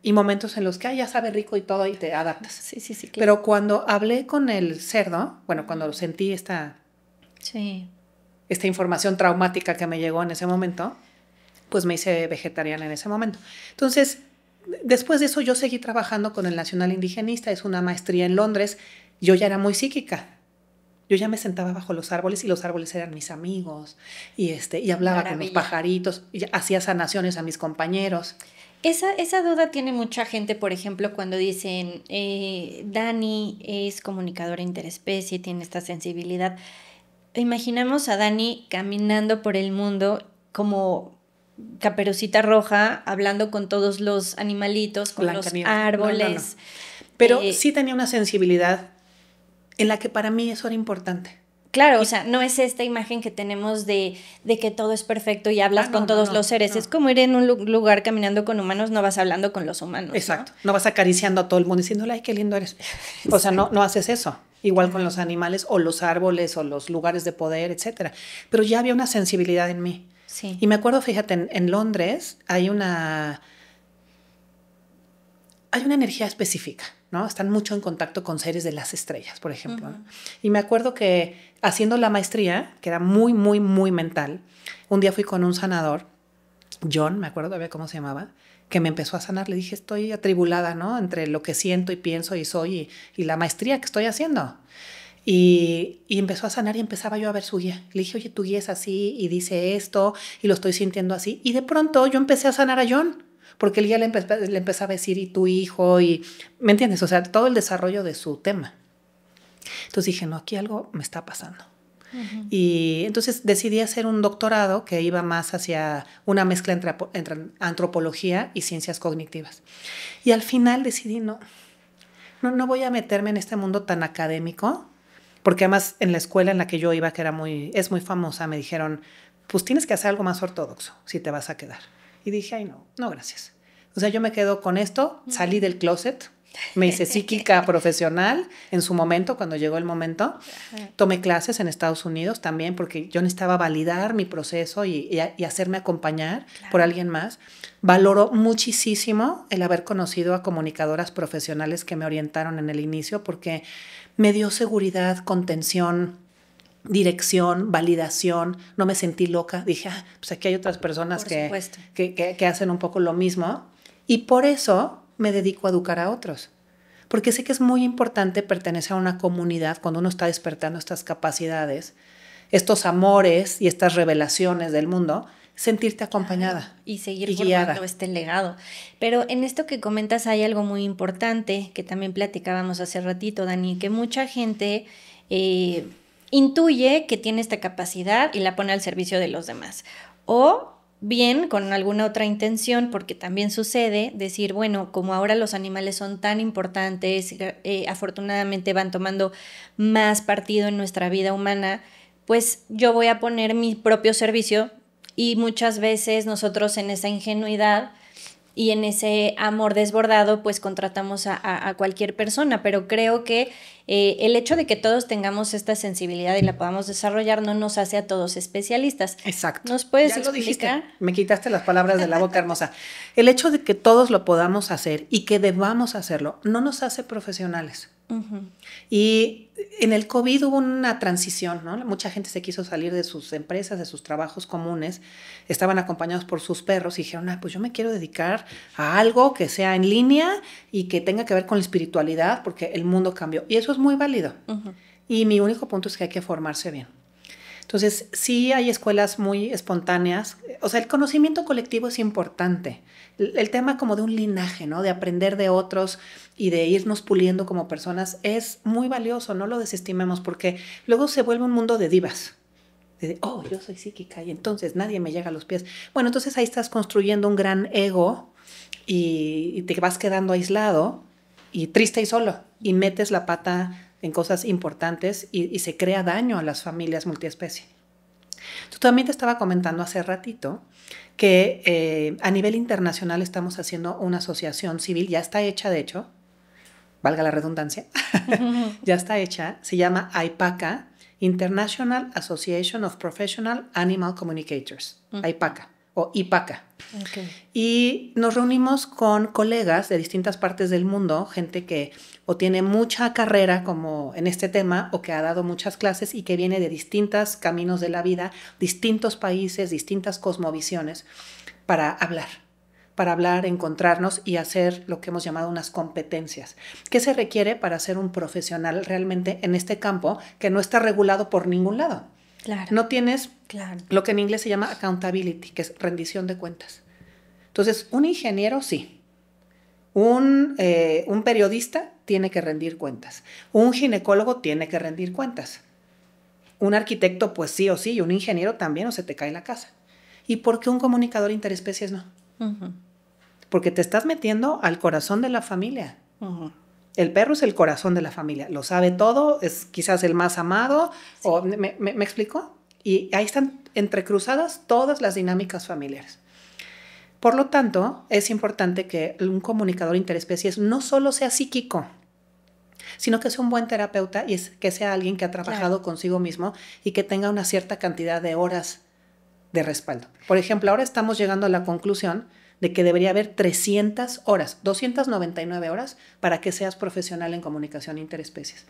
Y momentos en los que ya sabe rico y todo y te adaptas. Sí, claro. Pero cuando hablé con el cerdo, bueno, cuando sentí esta información traumática que me llegó en ese momento, pues me hice vegetariana en ese momento. Entonces, después de eso yo seguí trabajando con el Nacional Indigenista, es una maestría en Londres, yo ya era muy psíquica. Yo ya me sentaba bajo los árboles y los árboles eran mis amigos y hablaba Maravilla. Con los pajaritos y hacía sanaciones a mis compañeros. Esa duda tiene mucha gente, por ejemplo, cuando dicen, Dani es comunicadora interespecie, tiene esta sensibilidad. Imaginamos a Dani caminando por el mundo como Caperucita Roja, hablando con todos los animalitos, con los árboles. No. Pero sí tenía una sensibilidad en la que para mí eso era importante. Claro, o sea, no es esta imagen que tenemos de que todo es perfecto y hablas con todos los seres. Es como ir en un lugar caminando con humanos, no vas hablando con los humanos. Exacto, no vas acariciando a todo el mundo diciéndole, ay, qué lindo eres. O sea, no haces eso. Igual con los animales o los árboles o los lugares de poder, etcétera. Pero ya había una sensibilidad en mí. Sí. Y me acuerdo, fíjate, en Londres hay una energía específica. ¿no? Están mucho en contacto con seres de las estrellas, por ejemplo, ¿no? Y me acuerdo que haciendo la maestría, que era muy, muy, muy mental, un día fui con un sanador, John, me acuerdo todavía cómo se llamaba, que me empezó a sanar. Le dije, estoy atribulada, ¿no? Entre lo que siento y pienso y soy y la maestría que estoy haciendo. Y empezó a sanar y empezaba yo a ver su guía. Le dije, oye, tu guía es así y dice esto y lo estoy sintiendo así. Y de pronto yo empecé a sanar a John, porque el guía le empezaba a decir, y tu hijo, y ¿me entiendes? O sea, todo el desarrollo de su tema. Entonces dije, no, aquí algo me está pasando. Y entonces decidí hacer un doctorado que iba más hacia una mezcla entre antropología y ciencias cognitivas. Y al final decidí, no voy a meterme en este mundo tan académico, porque además en la escuela en la que yo iba, que es muy famosa, me dijeron, pues tienes que hacer algo más ortodoxo si te vas a quedar. Y dije, ay, no, gracias. O sea, yo me quedo con esto, salí del closet, me hice psíquica profesional en su momento, cuando llegó el momento. Tomé clases en Estados Unidos también, porque yo necesitaba validar mi proceso y hacerme acompañar por alguien más. Valoro muchísimo el haber conocido a comunicadoras profesionales que me orientaron en el inicio, porque me dio seguridad, contención, dirección, validación. No me sentí loca. Dije, pues aquí hay otras personas que hacen un poco lo mismo. Y por eso me dedico a educar a otros, porque sé que es muy importante pertenecer a una comunidad cuando uno está despertando estas capacidades, estos amores y estas revelaciones del mundo, sentirte acompañada y seguir formando este legado. Pero en esto que comentas hay algo muy importante que también platicábamos hace ratito, Dani, que mucha gente intuye que tiene esta capacidad y la pone al servicio de los demás, o bien con alguna otra intención, porque también sucede decir, bueno, como ahora los animales son tan importantes, afortunadamente van tomando más partido en nuestra vida humana, pues yo voy a poner mi propio servicio, y muchas veces nosotros en esa ingenuidad y en ese amor desbordado pues contratamos a cualquier persona, pero creo que el hecho de que todos tengamos esta sensibilidad y la podamos desarrollar no nos hace a todos especialistas. Exacto. ¿Nos puedes explicar? Dijiste. Me quitaste las palabras de la boca, hermosa. El hecho de que todos lo podamos hacer y que debamos hacerlo no nos hace profesionales. Y en el COVID hubo una transición, ¿no? Mucha gente se quiso salir de sus empresas, de sus trabajos comunes, estaban acompañados por sus perros y dijeron, pues yo me quiero dedicar a algo que sea en línea y que tenga que ver con la espiritualidad, porque el mundo cambió. Y eso es muy válido. Y mi único punto es que hay que formarse bien. Entonces, sí hay escuelas muy espontáneas. O sea, el conocimiento colectivo es importante. El tema como de un linaje, ¿no? De aprender de otros y de irnos puliendo como personas es muy valioso, no lo desestimemos, porque luego se vuelve un mundo de divas. Yo soy psíquica y entonces nadie me llega a los pies. Bueno, entonces ahí estás construyendo un gran ego y te vas quedando aislado y triste y solo y metes la pata en cosas importantes y se crea daño a las familias multiespecie. Tú también te estaba comentando hace ratito que a nivel internacional estamos haciendo una asociación civil, ya está hecha de hecho, valga la redundancia, ya está hecha, se llama AIPACA, International Association of Professional Animal Communicators, AIPACA o IPACA. Okay. Y nos reunimos con colegas de distintas partes del mundo, gente que o tiene mucha carrera como en este tema o que ha dado muchas clases y que viene de distintos caminos de la vida, distintos países, distintas cosmovisiones, para hablar, encontrarnos y hacer lo que hemos llamado unas competencias. ¿Qué se requiere para ser un profesional realmente en este campo que no está regulado por ningún lado? Claro. No tienes lo que en inglés se llama accountability, que es rendición de cuentas. Entonces, un ingeniero sí. Un periodista tiene que rendir cuentas. Un ginecólogo tiene que rendir cuentas. Un arquitecto, pues sí o sí, y un ingeniero también, o se te cae la casa. ¿Y por qué un comunicador interespecies no? Porque te estás metiendo al corazón de la familia. El perro es el corazón de la familia, lo sabe todo, es quizás el más amado, sí. ¿Me explico? Y ahí están entrecruzadas todas las dinámicas familiares. Por lo tanto, es importante que un comunicador interespecies no solo sea psíquico, sino que sea un buen terapeuta y que sea alguien que ha trabajado consigo mismo y que tenga una cierta cantidad de horas de respaldo. Por ejemplo, ahora estamos llegando a la conclusión de que debería haber 300 horas, 299 horas para que seas profesional en comunicación interespecies.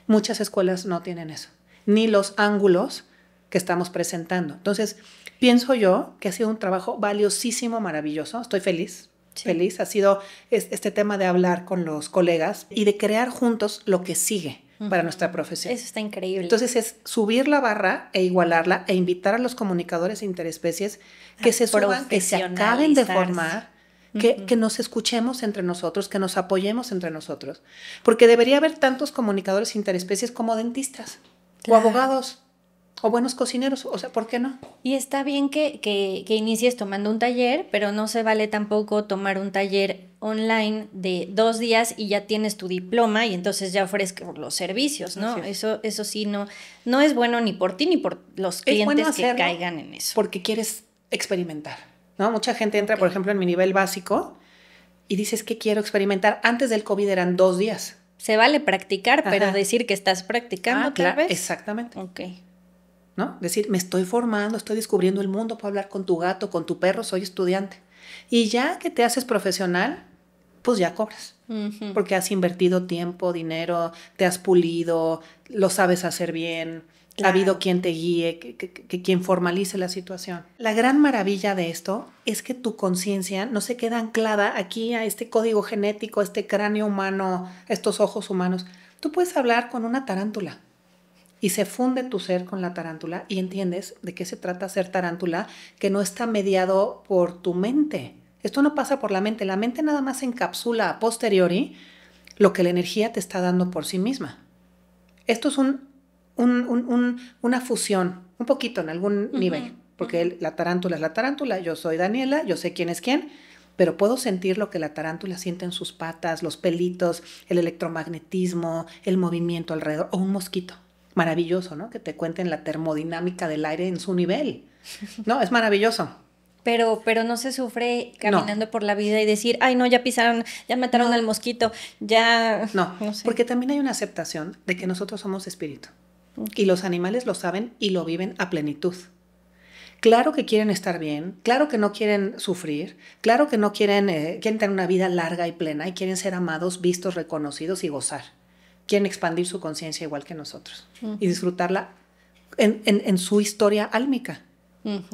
Muchas escuelas no tienen eso, ni los ángulos que estamos presentando. Entonces, pienso yo que ha sido un trabajo valiosísimo, maravilloso. Estoy feliz. Sí. Feliz. Ha sido este tema de hablar con los colegas y de crear juntos lo que sigue para nuestra profesión. Eso está increíble. Entonces es subir la barra e igualarla e invitar a los comunicadores interespecies que se suban, que se acaben de formar, que nos escuchemos entre nosotros, que nos apoyemos entre nosotros. Porque debería haber tantos comunicadores interespecies como dentistas, o abogados, o buenos cocineros, o sea, ¿por qué no? Y está bien que inicies tomando un taller, pero no se vale tampoco tomar un taller online de 2 días y ya tienes tu diploma y entonces ya ofrezco los servicios, ¿no? Eso sí, no es bueno ni por ti ni por los clientes que caigan en eso. Porque quieres experimentar, ¿no? Mucha gente entra, por ejemplo, en mi nivel básico y dices que quiero experimentar. Antes del COVID eran 2 días. Se vale practicar, pero decir que estás practicando tal vez. Exactamente. Ok. ¿No? Decir, me estoy formando, estoy descubriendo el mundo, puedo hablar con tu gato, con tu perro, soy estudiante. Y ya que te haces profesional, pues ya cobras. Porque has invertido tiempo, dinero, te has pulido, lo sabes hacer bien, ha habido quien te guíe, que quien formalice la situación. La gran maravilla de esto es que tu conciencia no se queda anclada aquí a este código genético, a este cráneo humano, a estos ojos humanos. Tú puedes hablar con una tarántula. Y se funde tu ser con la tarántula y entiendes de qué se trata ser tarántula, que no está mediado por tu mente. Esto no pasa por la mente nada más encapsula a posteriori lo que la energía te está dando por sí misma. Esto es una fusión, un poquito en algún nivel, porque la tarántula es la tarántula, yo soy Daniela, yo sé quién es quién, pero puedo sentir lo que la tarántula siente en sus patas, los pelitos, el electromagnetismo, el movimiento alrededor, o un mosquito. Maravilloso, ¿no? Que te cuenten la termodinámica del aire en su nivel. No, es maravilloso. Pero no se sufre caminando por la vida y decir, ay, no, ya pisaron, ya mataron al mosquito, ya... No sé. Porque también hay una aceptación de que nosotros somos espíritu. Y los animales lo saben y lo viven a plenitud. Claro que quieren estar bien, claro que no quieren sufrir, claro que no quieren tener una vida larga y plena y quieren ser amados, vistos, reconocidos y gozar. Quieren expandir su conciencia igual que nosotros y disfrutarla en su historia álmica.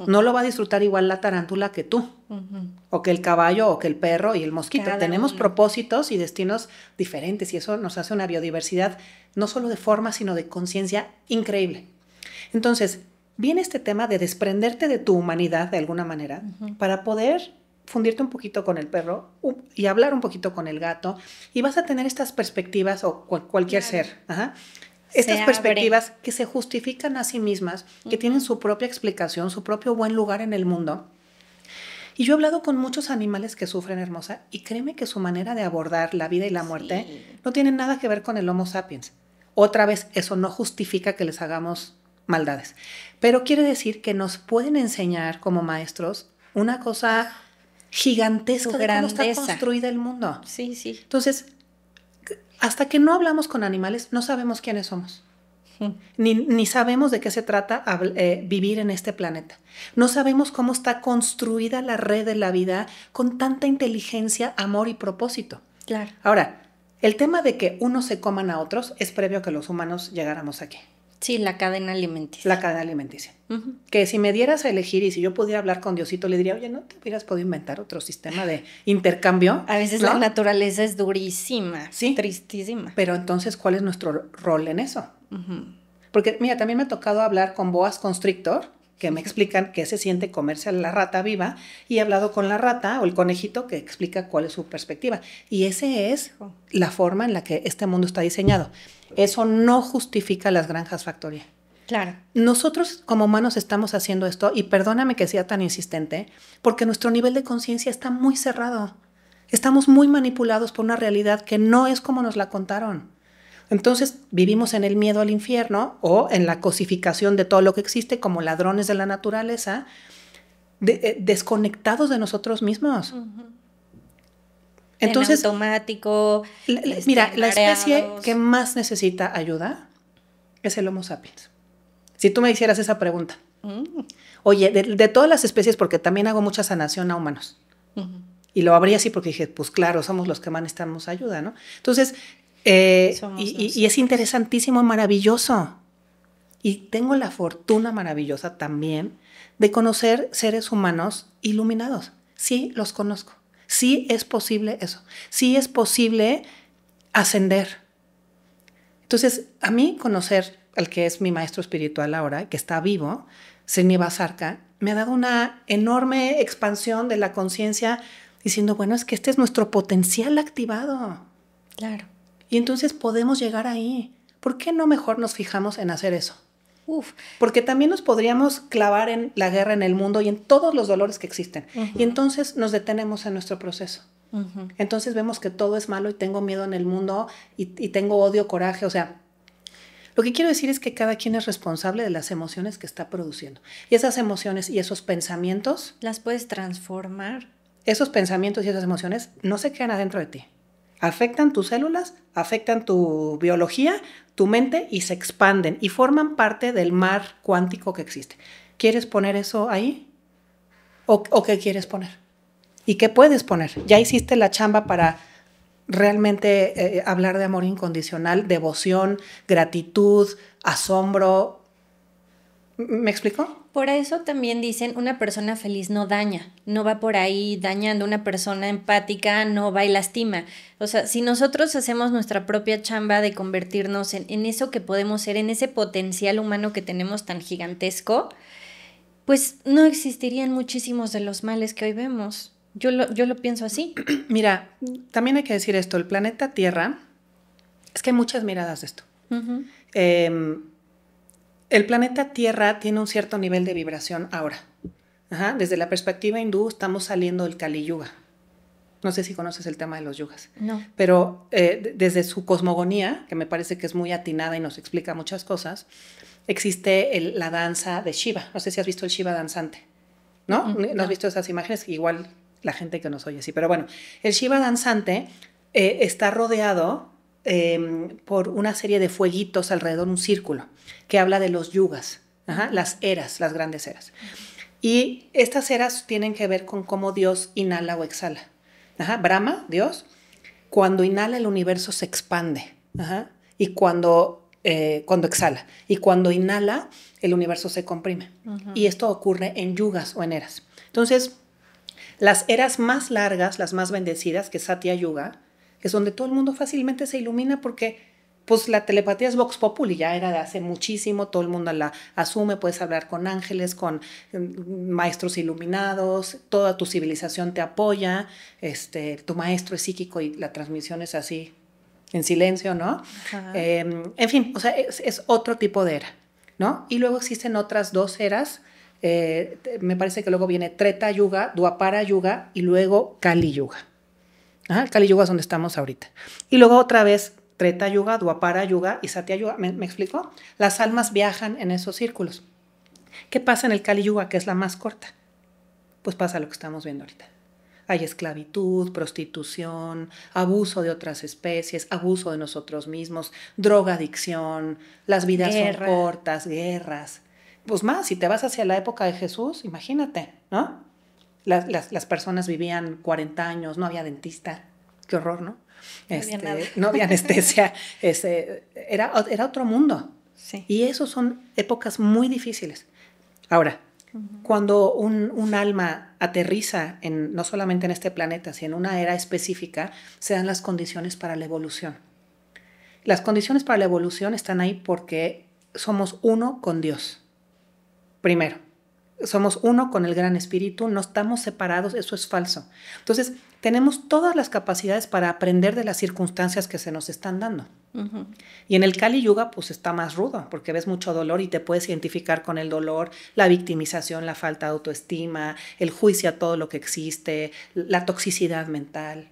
No lo va a disfrutar igual la tarántula que tú, o que el caballo, o que el perro y el mosquito. Tenemos propósitos y destinos diferentes y eso nos hace una biodiversidad no solo de forma, sino de conciencia increíble. Entonces, viene este tema de desprenderte de tu humanidad de alguna manera para poder fundirte un poquito con el perro y hablar un poquito con el gato y vas a tener estas perspectivas o cualquier ser. Estas perspectivas que se justifican a sí mismas, que tienen su propia explicación, su propio buen lugar en el mundo. Y yo he hablado con muchos animales que sufren, hermosa, y créeme que su manera de abordar la vida y la muerte no tiene nada que ver con el Homo sapiens. Otra vez, eso no justifica que les hagamos maldades, pero quiere decir que nos pueden enseñar como maestros una cosa gigantesca de cómo está construida el mundo. Sí. Entonces, hasta que no hablamos con animales, no sabemos quiénes somos. Ni sabemos de qué se trata vivir en este planeta. No sabemos cómo está construida la red de la vida con tanta inteligencia, amor y propósito. Claro. Ahora, el tema de que unos se coman a otros es previo a que los humanos llegáramos aquí. Sí, la cadena alimenticia. La cadena alimenticia. Que si me dieras a elegir y si yo pudiera hablar con Diosito, le diría, oye, ¿no te hubieras podido inventar otro sistema de intercambio? A veces la naturaleza es durísima, sí, tristísima. Pero entonces, ¿cuál es nuestro rol en eso? Porque, mira, también me ha tocado hablar con boas constrictor, que me explican qué se siente comerse a la rata viva, y he hablado con la rata o el conejito que explica cuál es su perspectiva. Y esa es la forma en la que este mundo está diseñado. Eso no justifica las granjas factoría. Claro. Nosotros como humanos estamos haciendo esto, y perdóname que sea tan insistente, porque nuestro nivel de conciencia está muy cerrado. Estamos muy manipulados por una realidad que no es como nos la contaron. Entonces vivimos en el miedo al infierno o en la cosificación de todo lo que existe como ladrones de la naturaleza, desconectados de nosotros mismos. Entonces, en automático. Mira, la especie que más necesita ayuda es el Homo sapiens. Si tú me hicieras esa pregunta, oye, de todas las especies, porque también hago mucha sanación a humanos, Y lo abrí así porque dije, pues claro, somos los que más necesitamos ayuda, ¿no? Entonces, y es interesantísimo, maravilloso. Y tengo la fortuna maravillosa también de conocer seres humanos iluminados. Sí, los conozco. Sí es posible eso. Sí es posible ascender. Entonces, a mí conocer al que es mi maestro espiritual ahora, que está vivo, Srinivasarka, me ha dado una enorme expansión de la conciencia diciendo, bueno, es que este es nuestro potencial activado. Claro. Y entonces podemos llegar ahí. ¿Por qué no mejor nos fijamos en hacer eso? Uf. Porque también nos podríamos clavar en la guerra en el mundo y en todos los dolores que existen. Y entonces nos detenemos en nuestro proceso. Entonces vemos que todo es malo y tengo miedo en el mundo y tengo odio, coraje. O sea, lo que quiero decir es que cada quien es responsable de las emociones que está produciendo. Y esas emociones y esos pensamientos... las puedes transformar. Esos pensamientos y esas emociones no se quedan adentro de ti. Afectan tus células, afectan tu biología, tu mente y se expanden y forman parte del mar cuántico que existe. ¿Quieres poner eso ahí? ¿O qué quieres poner? ¿Y qué puedes poner? Ya hiciste la chamba para realmente hablar de amor incondicional, devoción, gratitud, asombro. ¿Me explico? Por eso también dicen, una persona feliz no daña, no va por ahí dañando. Una persona empática no va y lastima. O sea, si nosotros hacemos nuestra propia chamba de convertirnos en eso que podemos ser, en ese potencial humano que tenemos tan gigantesco, pues no existirían muchísimos de los males que hoy vemos. Yo lo pienso así. Mira, también hay que decir esto, el planeta Tierra, es que hay muchas miradas de esto. El planeta Tierra tiene un cierto nivel de vibración ahora. Desde la perspectiva hindú estamos saliendo del Kali Yuga. No sé si conoces el tema de los yugas. No. Pero desde su cosmogonía, que me parece que es muy atinada y nos explica muchas cosas, existe la danza de Shiva. No sé si has visto el Shiva danzante, ¿no? ¿No has visto esas imágenes? Igual la gente que nos oye sí. Pero bueno, el Shiva danzante está rodeado por una serie de fueguitos alrededor de un círculo que habla de los yugas, las eras, las grandes eras. Y estas eras tienen que ver con cómo Dios inhala o exhala. Brahma, Dios, cuando inhala el universo se expande. Y cuando exhala. Y cuando inhala el universo se comprime. Y esto ocurre en yugas o en eras. Entonces, las eras más largas, las más bendecidas, que es Satya Yuga, que es donde todo el mundo fácilmente se ilumina porque pues la telepatía es vox populi, ya era de hace muchísimo, todo el mundo la asume, puedes hablar con ángeles, con maestros iluminados, toda tu civilización te apoya, tu maestro es psíquico y la transmisión es así, en silencio, ¿no? En fin, o sea, es otro tipo de era, ¿no? Y luego existen otras dos eras, me parece que luego viene Treta Yuga, Dwapara Yuga y luego Kali Yuga. Kali Yuga es donde estamos ahorita. Y luego otra vez Treta Yuga, Dwapara Yuga y Satya Yuga. ¿Me explico? Las almas viajan en esos círculos. ¿Qué pasa en el Kali Yuga, que es la más corta? Pues pasa lo que estamos viendo ahorita. Hay esclavitud, prostitución, abuso de otras especies, abuso de nosotros mismos, drogadicción, las vidas son cortas, guerras. Pues más, si te vas hacia la época de Jesús, imagínate, ¿no? Las personas vivían 40 años, no había dentista. Qué horror, ¿no? No había anestesia. Era otro mundo. Sí. Y eso son épocas muy difíciles. Ahora, cuando un alma aterriza no solamente en este planeta, sino en una era específica, se dan las condiciones para la evolución. Las condiciones para la evolución están ahí porque somos uno con Dios. Primero. Somos uno con el Gran Espíritu, no estamos separados, eso es falso. Entonces, tenemos todas las capacidades para aprender de las circunstancias que se nos están dando. Y en el Kali Yuga, pues está más rudo, porque ves mucho dolor y te puedes identificar con el dolor, la victimización, la falta de autoestima, el juicio a todo lo que existe, la toxicidad mental.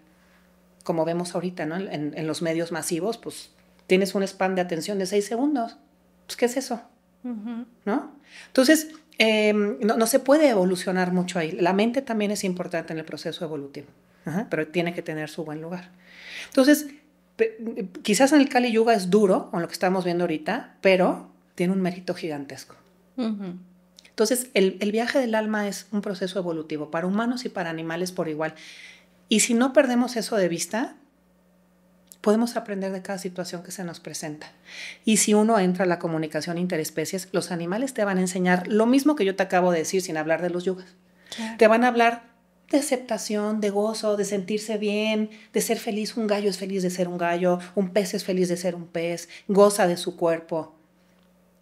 Como vemos ahorita, ¿no? En los medios masivos, pues tienes un span de atención de 6 segundos. Pues, ¿qué es eso? ¿No? Entonces, no se puede evolucionar mucho ahí. La mente también es importante en el proceso evolutivo, pero tiene que tener su buen lugar. Entonces, quizás en el Kali Yuga es duro, con lo que estamos viendo ahorita, pero tiene un mérito gigantesco. Entonces, el viaje del alma es un proceso evolutivo para humanos y para animales por igual. Y si no perdemos eso de vista, podemos aprender de cada situación que se nos presenta. Y si uno entra a la comunicación interespecies, los animales te van a enseñar lo mismo que yo te acabo de decir sin hablar de los yugas. Claro. Te van a hablar de aceptación, de gozo, de sentirse bien, de ser feliz. Un gallo es feliz de ser un gallo, un pez es feliz de ser un pez, goza de su cuerpo,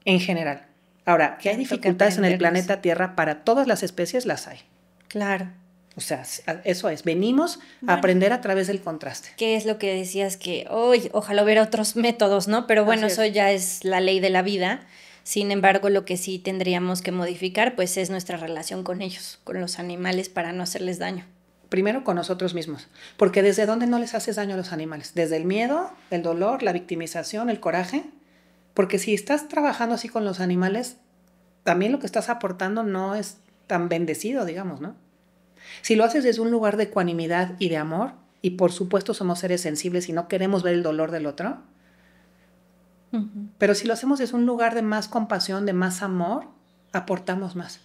en general. Ahora, que hay dificultades en el planeta Tierra para todas las especies, las hay. Claro. O sea, eso es, venimos a aprender a través del contraste. ¿Qué es lo que decías? Que ojalá hubiera otros métodos, ¿no? Pero bueno, eso ya es la ley de la vida. Sin embargo, lo que sí tendríamos que modificar, pues, es nuestra relación con ellos, con los animales, para no hacerles daño. Primero con nosotros mismos, porque ¿desde dónde no les haces daño a los animales? Desde el miedo, el dolor, la victimización, el coraje. Porque si estás trabajando así con los animales, también lo que estás aportando no es tan bendecido, digamos, ¿no? Si lo haces desde un lugar de ecuanimidad y de amor, y por supuesto somos seres sensibles y no queremos ver el dolor del otro, pero si lo hacemos desde un lugar de más compasión, de más amor, aportamos más.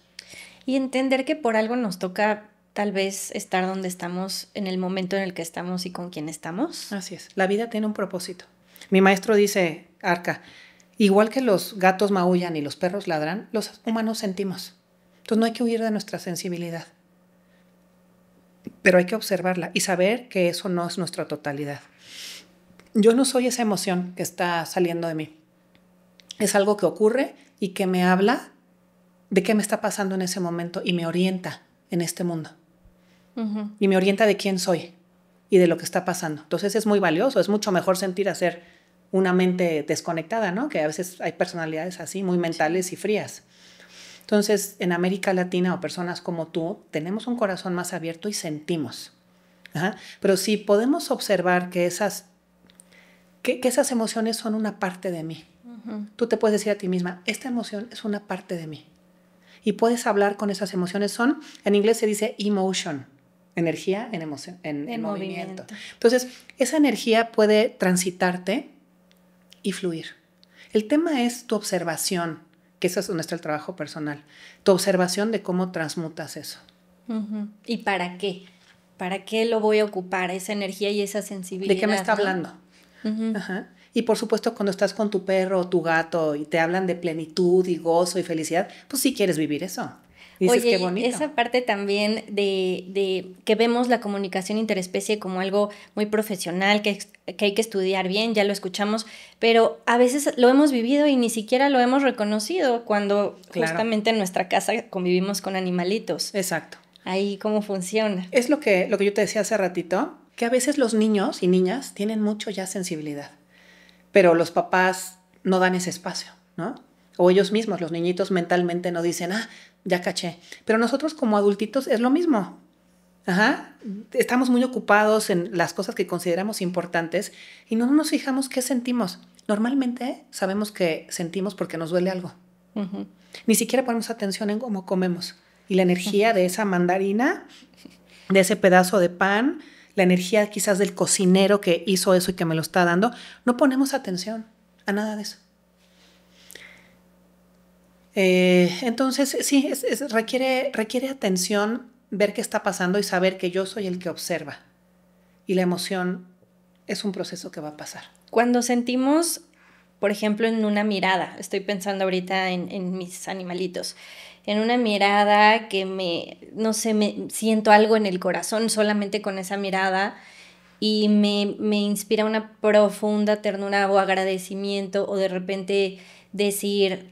Y entender que por algo nos toca tal vez estar donde estamos, en el momento en el que estamos y con quien estamos. Así es, la vida tiene un propósito. Mi maestro dice, Arca, igual que los gatos maullan y los perros ladran, los humanos sentimos. Entonces no hay que huir de nuestra sensibilidad. Pero hay que observarla y saber que eso no es nuestra totalidad. Yo no soy esa emoción que está saliendo de mí. Es algo que ocurre y que me habla de qué me está pasando en ese momento y me orienta en este mundo. Y me orienta de quién soy y de lo que está pasando. Entonces es muy valioso, es mucho mejor sentir a ser una mente desconectada, ¿no? Que a veces hay personalidades así, muy mentales y frías. Entonces, en América Latina o personas como tú, tenemos un corazón más abierto y sentimos. Pero si podemos observar que esas emociones son una parte de mí. Tú te puedes decir a ti misma, esta emoción es una parte de mí. Y puedes hablar con esas emociones. En inglés se dice emotion, energía en emoción, en movimiento. Entonces, esa energía puede transitarte y fluir. El tema es tu observación, que eso es donde está el trabajo personal, tu observación de cómo transmutas eso. ¿Y para qué? ¿Para qué lo voy a ocupar, esa energía y esa sensibilidad? ¿De qué me está hablando? Y por supuesto, cuando estás con tu perro o tu gato y te hablan de plenitud y gozo y felicidad, pues sí quieres vivir eso. Dices, qué bonito. Esa parte también de que vemos la comunicación interespecie como algo muy profesional, que hay que estudiar bien, ya lo escuchamos, pero a veces lo hemos vivido y ni siquiera lo hemos reconocido cuando justamente en nuestra casa convivimos con animalitos. Exacto. Ahí cómo funciona. Es lo que yo te decía hace ratito, que a veces los niños y niñas tienen mucho ya sensibilidad, pero los papás no dan ese espacio, ¿no? O ellos mismos, los niñitos mentalmente no dicen, ya caché. Pero nosotros como adultitos es lo mismo. Estamos muy ocupados en las cosas que consideramos importantes y no nos fijamos qué sentimos. Normalmente sabemos que sentimos porque nos duele algo. Ni siquiera ponemos atención en cómo comemos. Y la energía de esa mandarina, de ese pedazo de pan, la energía quizás del cocinero que hizo eso y que me lo está dando, no ponemos atención a nada de eso. Entonces, sí, requiere atención, ver qué está pasando y saber que yo soy el que observa. Y la emoción es un proceso que va a pasar. Cuando sentimos, por ejemplo, en una mirada, estoy pensando ahorita en mis animalitos, en una mirada que me siento algo en el corazón solamente con esa mirada y me inspira una profunda ternura o agradecimiento, o de repente decir,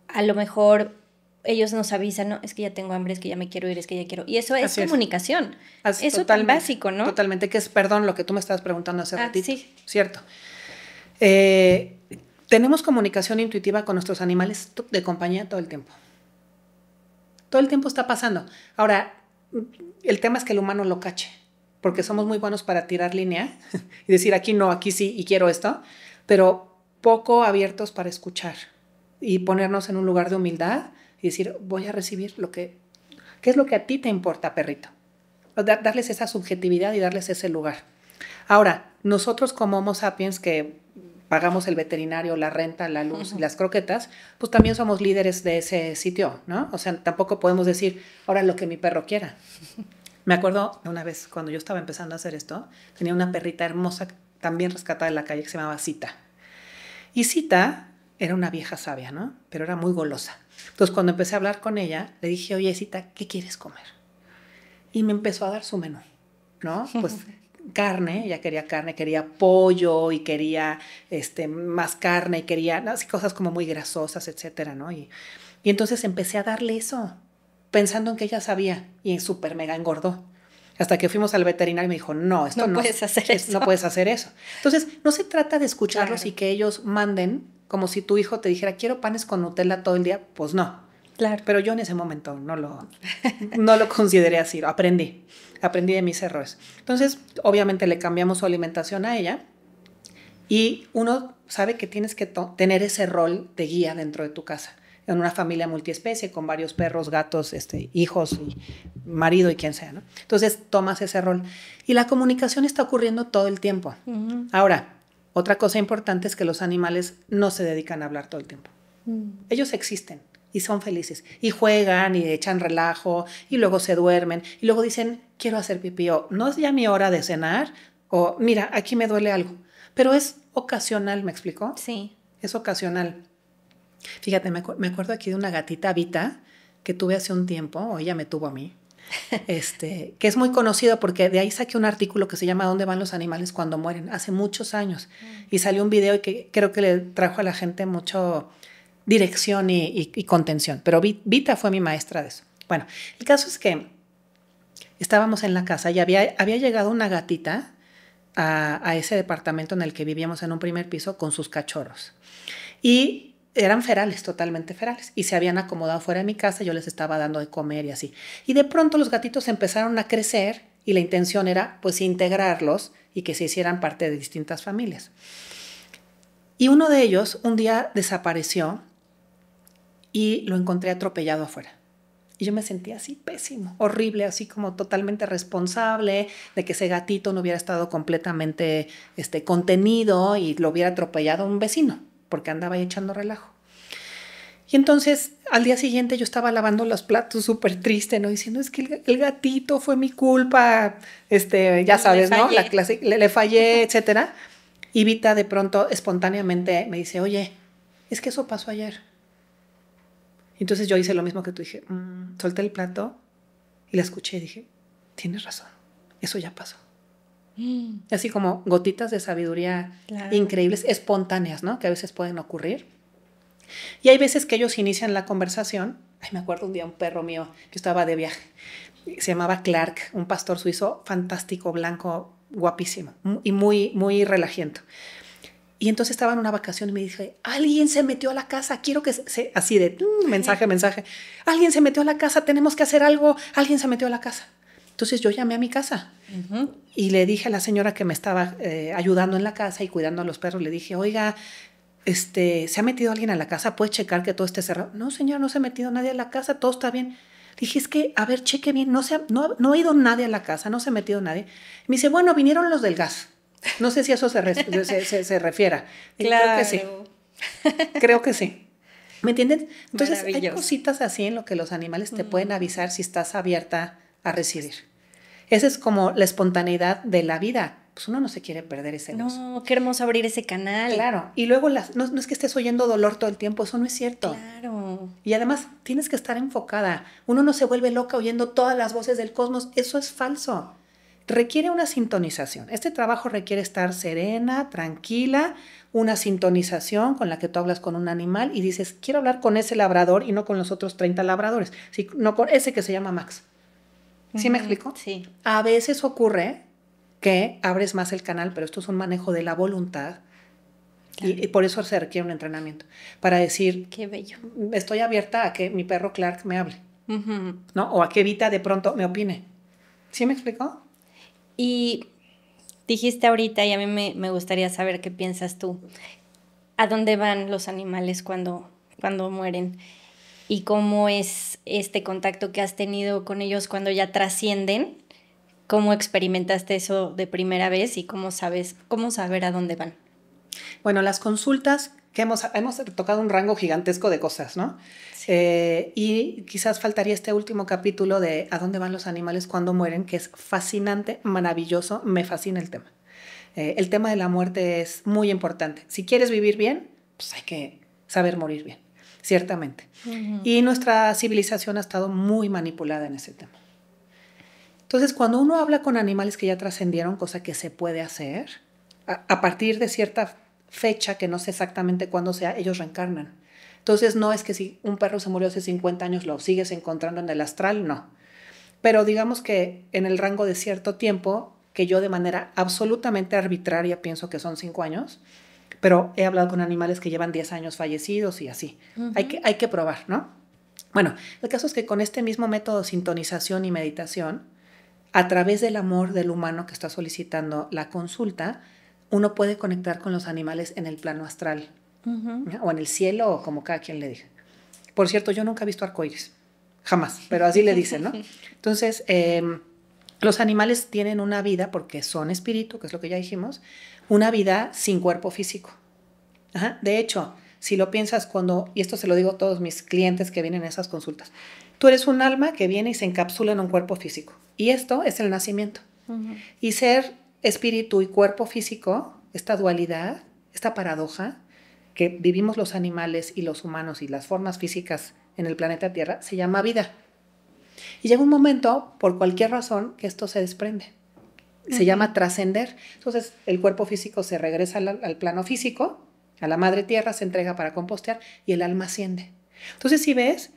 a lo mejor ellos nos avisan, no, es que ya tengo hambre, es que ya me quiero ir, es que ya quiero. Y eso es comunicación. Eso tan básico, ¿no? Totalmente, que es, perdón, lo que tú me estabas preguntando hace ratito. Sí. Cierto. Tenemos comunicación intuitiva con nuestros animales de compañía todo el tiempo. Todo el tiempo está pasando. Ahora, el tema es que el humano lo cache, porque somos muy buenos para tirar línea y decir aquí no, aquí sí, y quiero esto, pero poco abiertos para escuchar y ponernos en un lugar de humildad y decir, voy a recibir ¿qué es lo que a ti te importa, perrito? Darles esa subjetividad y darles ese lugar. Ahora, nosotros como Homo sapiens, que pagamos el veterinario, la renta, la luz y las croquetas, pues también somos líderes de ese sitio, ¿no? O sea, tampoco podemos decir, ahora lo que mi perro quiera. Me acuerdo una vez, cuando yo estaba empezando a hacer esto, tenía una perrita hermosa, también rescatada de la calle, que se llamaba Cita. Y Cita era una vieja sabia, ¿no? Pero era muy golosa. Entonces, cuando empecé a hablar con ella, le dije, oye, Cita, ¿qué quieres comer? Y me empezó a dar su menú, ¿no? Pues carne, ella quería carne, quería pollo y quería más carne y quería, ¿no? Así cosas como muy grasosas, etcétera, ¿no? Y entonces empecé a darle eso, pensando en que ella sabía, y súper mega engordó. Hasta que fuimos al veterinario y me dijo, no, esto no puedes hacer eso. No puedes hacer eso. Entonces, no se trata de escucharlos Claro. y que ellos manden, como si tu hijo te dijera, quiero panes con Nutella todo el día. Pues no. Claro. Pero yo en ese momento no lo consideré así, aprendí de mis errores. Entonces, obviamente le cambiamos su alimentación a ella y uno sabe que tienes que tener ese rol de guía dentro de tu casa. En una familia multiespecie con varios perros, gatos, hijos, y marido y quien sea, ¿no? Entonces tomas ese rol. Y la comunicación está ocurriendo todo el tiempo. Ahora, otra cosa importante es que los animales no se dedican a hablar todo el tiempo. Ellos existen y son felices. Y juegan y echan relajo y luego se duermen. Y luego dicen, quiero hacer pipí o no es ya mi hora de cenar o mira, aquí me duele algo. Pero es ocasional, ¿me explicó? Sí. Es ocasional. Fíjate, me acuerdo aquí de una gatita, Vita, que tuve hace un tiempo, o ella me tuvo a mí, que es muy conocido porque de ahí saqué un artículo que se llama ¿Dónde van los animales cuando mueren? Hace muchos años. Y salió un video y que creo que le trajo a la gente mucho dirección y contención. Pero Vita fue mi maestra de eso. Bueno, el caso es que estábamos en la casa y había llegado una gatita a ese departamento en el que vivíamos en un primer piso con sus cachorros. Y eran ferales, totalmente ferales, y se habían acomodado fuera de mi casa, yo les estaba dando de comer y así. Y de pronto los gatitos empezaron a crecer y la intención era pues integrarlos y que se hicieran parte de distintas familias. Y uno de ellos un día desapareció y lo encontré atropellado afuera. Y yo me sentía así pésimo, horrible, así como totalmente responsable de que ese gatito no hubiera estado completamente contenido y lo hubiera atropellado un vecino, porque andaba ahí echando relajo. Y entonces, al día siguiente yo estaba lavando los platos súper triste, ¿no? Diciendo, es que el gatito fue mi culpa, ya sabes, ¿no? La clase, le fallé, etcétera. Y Vita de pronto, espontáneamente, me dice, oye, es que eso pasó ayer. Entonces yo hice lo mismo que tú, dije, solté el plato y la escuché y dije, tienes razón, eso ya pasó. Así como gotitas de sabiduría increíbles, espontáneas, ¿no? Que a veces pueden ocurrir. Y hay veces que ellos inician la conversación. Ay, me acuerdo un día un perro mío que estaba de viaje, se llamaba Clark, un pastor suizo fantástico, blanco, guapísimo y muy, muy relajiento. Y entonces estaba en una vacación y me dije, alguien se metió a la casa, quiero que así de mensaje, alguien se metió a la casa, tenemos que hacer algo, alguien se metió a la casa. Entonces yo llamé a mi casa y le dije a la señora que me estaba ayudando en la casa y cuidando a los perros, le dije, oiga, ¿se ha metido alguien a la casa? ¿Puede checar que todo esté cerrado? No, señora, no se ha metido nadie a la casa, todo está bien. Dije, es que, a ver, cheque bien, no ha ido nadie a la casa, no se ha metido nadie. Y me dice, bueno, vinieron los del gas. No sé si eso se refiera. Claro. Creo que sí. ¿Me entienden? Entonces hay cositas así en lo que los animales te pueden avisar si estás abierta a recibir. Esa es como la espontaneidad de la vida. Pues uno no se quiere perder ese gozo. No, qué hermoso abrir ese canal. Claro. Y luego no es que estés oyendo dolor todo el tiempo, eso no es cierto. Claro. Y además tienes que estar enfocada. Uno no se vuelve loca oyendo todas las voces del cosmos. Eso es falso. Requiere una sintonización. Este trabajo requiere estar serena, tranquila, una sintonización con la que tú hablas con un animal y dices, quiero hablar con ese labrador y no con los otros 30 labradores, no con ese que se llama Max. ¿Sí me explico? Sí. A veces ocurre que abres más el canal, pero esto es un manejo de la voluntad. Claro. Y por eso se requiere un entrenamiento. Para decir, qué bello, estoy abierta a que mi perro Clark me hable, ¿no? O a que Vita de pronto me opine. ¿Sí me explicó? Y dijiste ahorita, y a mí me gustaría saber qué piensas tú, ¿a dónde van los animales cuando mueren? ¿Y cómo es este contacto que has tenido con ellos cuando ya trascienden? ¿Cómo experimentaste eso de primera vez y cómo saber a dónde van? Bueno, las consultas que hemos tocado un rango gigantesco de cosas, ¿no? Sí. Y quizás faltaría este último capítulo de ¿a dónde van los animales cuando mueren? Que es fascinante, maravilloso, me fascina el tema. El tema de la muerte es muy importante. Si quieres vivir bien, pues hay que saber morir bien, ciertamente. Y nuestra civilización ha estado muy manipulada en ese tema. Entonces, cuando uno habla con animales que ya trascendieron, cosa que se puede hacer, a partir de cierta fecha, que no sé exactamente cuándo sea, ellos reencarnan. Entonces, no es que si un perro se murió hace 50 años, lo sigues encontrando en el astral, no. Pero digamos que en el rango de cierto tiempo, que yo de manera absolutamente arbitraria pienso que son 5 años, pero he hablado con animales que llevan 10 años fallecidos y así. Hay que probar, ¿no? Bueno, el caso es que con este mismo método de sintonización y meditación, a través del amor del humano que está solicitando la consulta, uno puede conectar con los animales en el plano astral, o en el cielo, o como cada quien le diga. Por cierto, yo nunca he visto arcoíris, jamás, pero así le dicen, ¿no? Entonces, los animales tienen una vida, porque son espíritu, que es lo que ya dijimos, una vida sin cuerpo físico. De hecho, si lo piensas y esto se lo digo a todos mis clientes que vienen a esas consultas, tú eres un alma que viene y se encapsula en un cuerpo físico. Y esto es el nacimiento. Y ser espíritu y cuerpo físico, esta dualidad, esta paradoja que vivimos los animales y los humanos y las formas físicas en el planeta Tierra, se llama vida. Y llega un momento, por cualquier razón, que esto se desprende. Se llama trascender. Entonces, el cuerpo físico se regresa al plano físico, a la madre tierra, se entrega para compostear y el alma asciende. Entonces, si ves,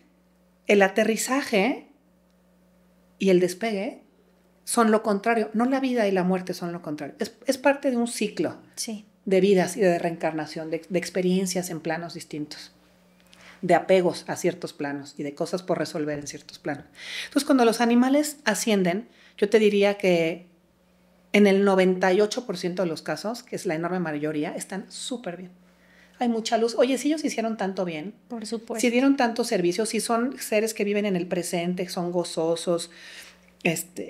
el aterrizaje y el despegue son lo contrario. No la vida y la muerte son lo contrario. Es parte de un ciclo de vidas y de reencarnación, de experiencias en planos distintos, de apegos a ciertos planos y de cosas por resolver en ciertos planos. Entonces, cuando los animales ascienden, yo te diría que en el 98% de los casos, que es la enorme mayoría, están súper bien. Hay mucha luz. Oye, si ellos hicieron tanto bien, por supuesto, si dieron tantos servicios, si son seres que viven en el presente, son gozosos,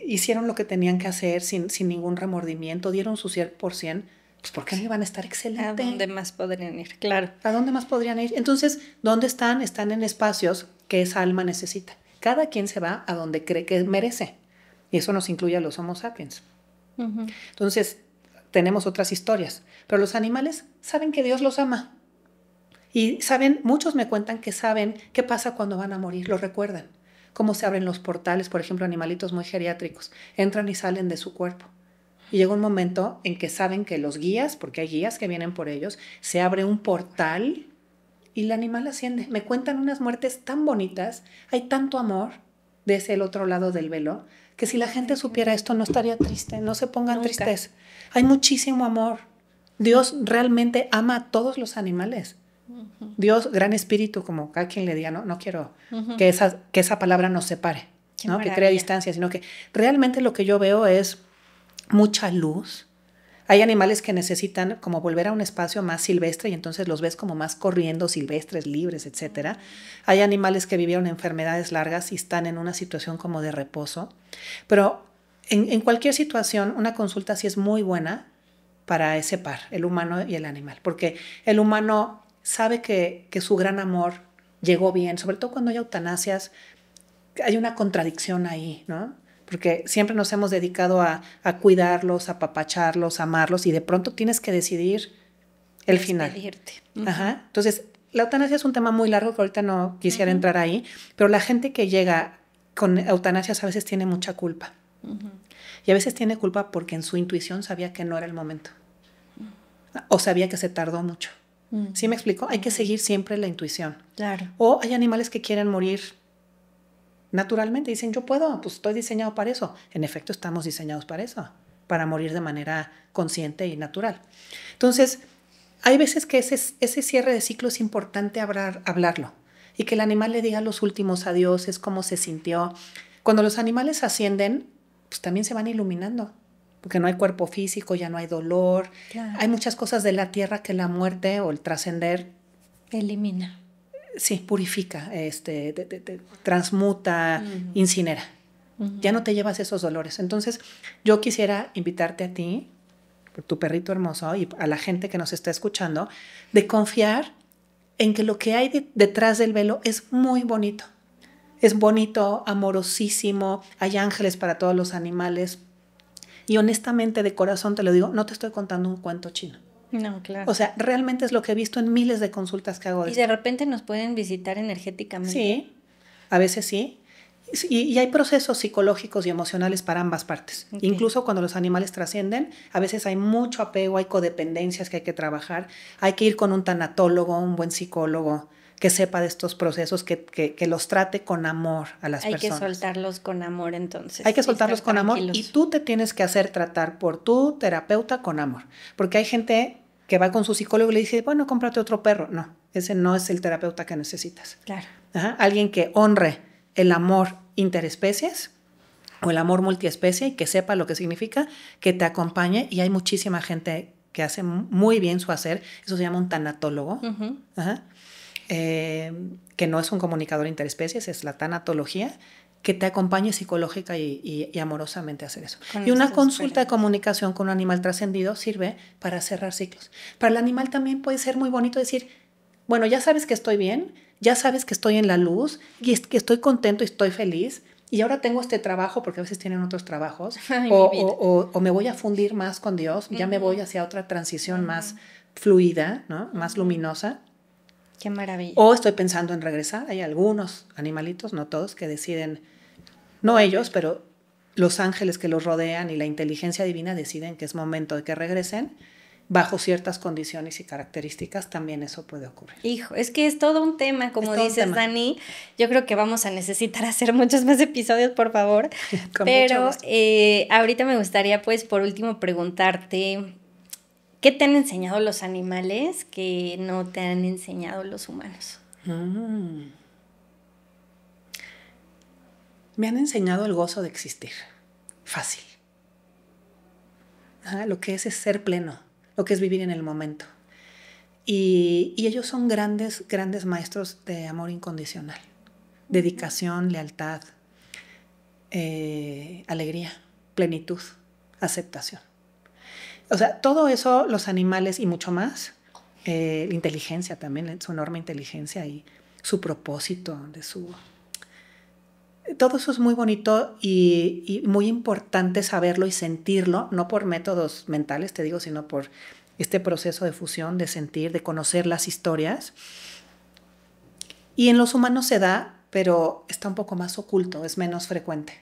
hicieron lo que tenían que hacer sin ningún remordimiento, dieron su 100%, pues ¿por qué no iban a estar excelente? ¿A dónde más podrían ir? Claro. ¿A dónde más podrían ir? Entonces, ¿dónde están? Están en espacios que esa alma necesita. Cada quien se va a donde cree que merece. Y eso nos incluye a los Homo sapiens. Entonces, tenemos otras historias. Pero los animales saben que Dios los ama. Y saben, muchos me cuentan que saben qué pasa cuando van a morir, lo recuerdan. Cómo se abren los portales, por ejemplo, animalitos muy geriátricos. Entran y salen de su cuerpo. Y llega un momento en que saben que los guías, porque hay guías que vienen por ellos, se abre un portal y el animal asciende. Me cuentan unas muertes tan bonitas, hay tanto amor de ese el otro lado del velo, que si la gente supiera esto no estaría triste, no se pongan tristes. Hay muchísimo amor. Dios realmente ama a todos los animales. Dios, gran espíritu, como cada quien le diga, no quiero que esa palabra nos separe, ¿no? Que crea distancia, sino que realmente lo que yo veo es mucha luz. Hay animales que necesitan como volver a un espacio más silvestre y entonces los ves como más corriendo, silvestres, libres, etc. Hay animales que vivieron enfermedades largas y están en una situación como de reposo. Pero en cualquier situación, una consulta sí es muy buena para ese par, el humano y el animal, porque el humano sabe que su gran amor llegó bien, sobre todo cuando hay eutanasias, hay una contradicción ahí, ¿no? Porque siempre nos hemos dedicado a cuidarlos, a apapacharlos, a amarlos, y de pronto tienes que decidir el final. Entonces, la eutanasia es un tema muy largo que ahorita no quisiera entrar ahí, pero la gente que llega con eutanasias a veces tiene mucha culpa. Y a veces tiene culpa porque en su intuición sabía que no era el momento. O sabía que se tardó mucho. ¿Sí me explico? Hay que seguir siempre la intuición. Claro. O hay animales que quieren morir naturalmente. Dicen, yo puedo, pues estoy diseñado para eso. En efecto, estamos diseñados para eso, para morir de manera consciente y natural. Entonces, hay veces que ese cierre de ciclo es importante hablarlo y que el animal le diga los últimos adioses, cómo se sintió. Cuando los animales ascienden, pues también se van iluminando, porque no hay cuerpo físico, ya no hay dolor. Claro. Hay muchas cosas de la tierra que la muerte o el trascender elimina. Sí, purifica, transmuta, incinera. Ya no te llevas esos dolores. Entonces, yo quisiera invitarte a ti por tu perrito hermoso y a la gente que nos está escuchando, de confiar en que lo que hay detrás del velo es muy bonito. Es bonito, amorosísimo, hay ángeles para todos los animales. Y honestamente, de corazón te lo digo, no te estoy contando un cuento chino. No, claro. O sea, realmente es lo que he visto en miles de consultas que hago. Y de repente nos pueden visitar energéticamente. Sí, a veces sí. Y hay procesos psicológicos y emocionales para ambas partes. Okay. Incluso cuando los animales trascienden, a veces hay mucho apego, hay codependencias que hay que trabajar. Hay que ir con un tanatólogo, un buen psicólogo que sepa de estos procesos, que los trate con amor a las personas. Hay que soltarlos con amor, entonces. Hay que soltarlos con amor y tú te tienes que hacer tratar por tu terapeuta con amor. Porque hay gente que va con su psicólogo y le dice, bueno, cómprate otro perro. No, ese no es el terapeuta que necesitas. Claro. Ajá. Alguien que honre el amor interespecies o el amor multiespecie y que sepa lo que significa, que te acompañe. Y hay muchísima gente que hace muy bien su hacer. Eso se llama un tanatólogo. Uh-huh. Ajá. Que no es un comunicador interespecies, es la tanatología, que te acompañe psicológica y amorosamente a hacer eso. Y una consulta de comunicación con un animal trascendido sirve para cerrar ciclos. Para el animal también puede ser muy bonito decir, bueno, ya sabes que estoy bien, ya sabes que estoy en la luz y que estoy contento y estoy feliz y ahora tengo este trabajo, porque a veces tienen otros trabajos, o me voy a fundir más con Dios, ya me voy hacia otra transición más fluida, ¿no? Más luminosa. Qué maravilla. O estoy pensando en regresar. Hay algunos animalitos, no todos, que deciden, no ellos, pero los ángeles que los rodean y la inteligencia divina deciden que es momento de que regresen. Bajo ciertas condiciones y características también eso puede ocurrir. Hijo, es que es todo un tema, como dices, Dani. Yo creo que vamos a necesitar hacer muchos más episodios, por favor. Pero ahorita me gustaría, pues, por último, preguntarte, ¿qué te han enseñado los animales que no te han enseñado los humanos? Me han enseñado el gozo de existir. Fácil. Lo que es ser pleno, lo que es vivir en el momento. Y ellos son grandes, grandes maestros de amor incondicional. Dedicación, lealtad, alegría, plenitud, aceptación. O sea, todo eso, los animales y mucho más, la inteligencia también, su enorme inteligencia y su propósito, todo eso es muy bonito y muy importante saberlo y sentirlo, no por métodos mentales, te digo, sino por este proceso de fusión, de sentir, de conocer las historias. Y en los humanos se da, pero está un poco más oculto, es menos frecuente.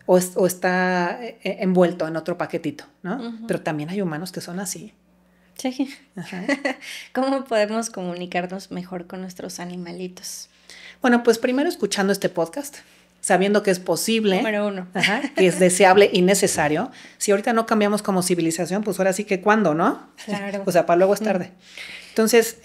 O está envuelto en otro paquetito, ¿no? Uh-huh. Pero también hay humanos que son así. Sí. Ajá. ¿Cómo podemos comunicarnos mejor con nuestros animalitos? Bueno, pues primero escuchando este podcast, sabiendo que es posible. Número 1. Ajá, que es deseable y necesario. Si ahorita no cambiamos como civilización, pues ahora sí que ¿cuándo, no? Claro. O sea, para luego es tarde. Entonces,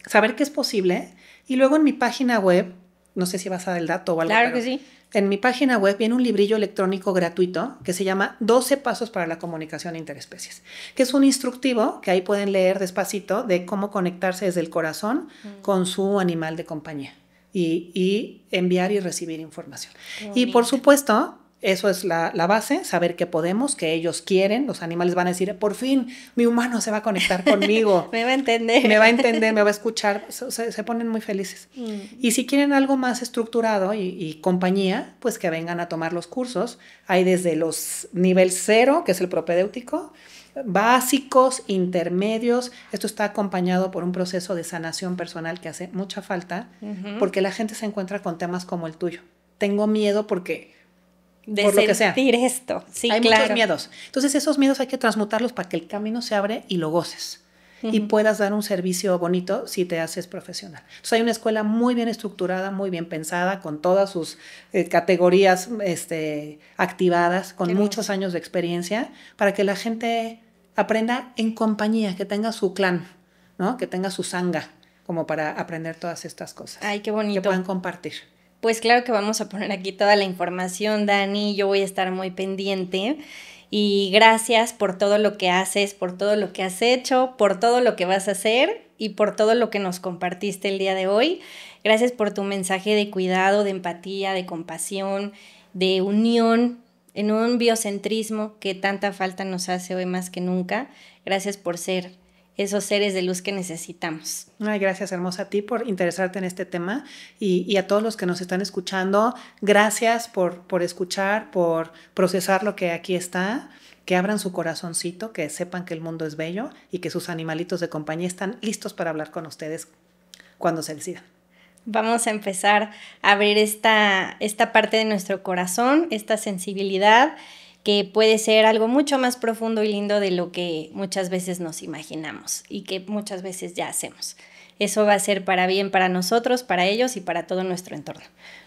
saber que es posible. Y luego en mi página web, no sé si vas a dar el dato o algo. Claro que sí. En mi página web viene un librillo electrónico gratuito que se llama 12 pasos para la comunicación interespecies, que es un instructivo que ahí pueden leer despacito de cómo conectarse desde el corazón con su animal de compañía y enviar y recibir información. Y por supuesto, eso es la base, saber que podemos, que ellos quieren, los animales van a decir, por fin, mi humano se va a conectar conmigo. Me va a entender. Me va a entender, me va a escuchar, se ponen muy felices. Y si quieren algo más estructurado y compañía, pues que vengan a tomar los cursos. Hay desde los nivel 0, que es el propedéutico, básicos, intermedios. Esto está acompañado por un proceso de sanación personal que hace mucha falta, porque la gente se encuentra con temas como el tuyo. Tengo miedo porque... de por lo que sea. sentir esto. Sí, hay claro. muchos miedos. Entonces esos miedos hay que transmutarlos para que el camino se abre y lo goces. Y puedas dar un servicio bonito si te haces profesional. Entonces hay una escuela muy bien estructurada, muy bien pensada, con todas sus categorías activadas, con muchos años de experiencia, para que la gente aprenda en compañía, que tenga su clan, ¿no? Que tenga su sangha, como para aprender todas estas cosas. Ay, qué bonito. Que puedan compartir. Pues claro que vamos a poner aquí toda la información, Dani. Yo voy a estar muy pendiente. Y gracias por todo lo que haces, por todo lo que has hecho, por todo lo que vas a hacer y por todo lo que nos compartiste el día de hoy. Gracias por tu mensaje de cuidado, de empatía, de compasión, de unión en un biocentrismo que tanta falta nos hace hoy más que nunca. Gracias por ser esos seres de luz que necesitamos. Ay, gracias, hermosa, a ti por interesarte en este tema y a todos los que nos están escuchando, gracias por escuchar, por procesar lo que aquí está, que abran su corazoncito, que sepan que el mundo es bello y que sus animalitos de compañía están listos para hablar con ustedes cuando se decidan. Vamos a empezar a abrir esta parte de nuestro corazón, esta sensibilidad, que puede ser algo mucho más profundo y lindo de lo que muchas veces nos imaginamos y que muchas veces ya hacemos. Eso va a ser para bien para nosotros, para ellos y para todo nuestro entorno.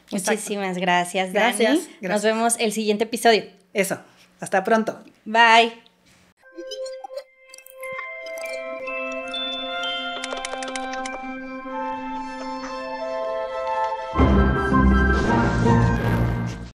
Exacto. Muchísimas gracias, Dani. Gracias. Nos vemos el siguiente episodio. Eso, hasta pronto. Bye.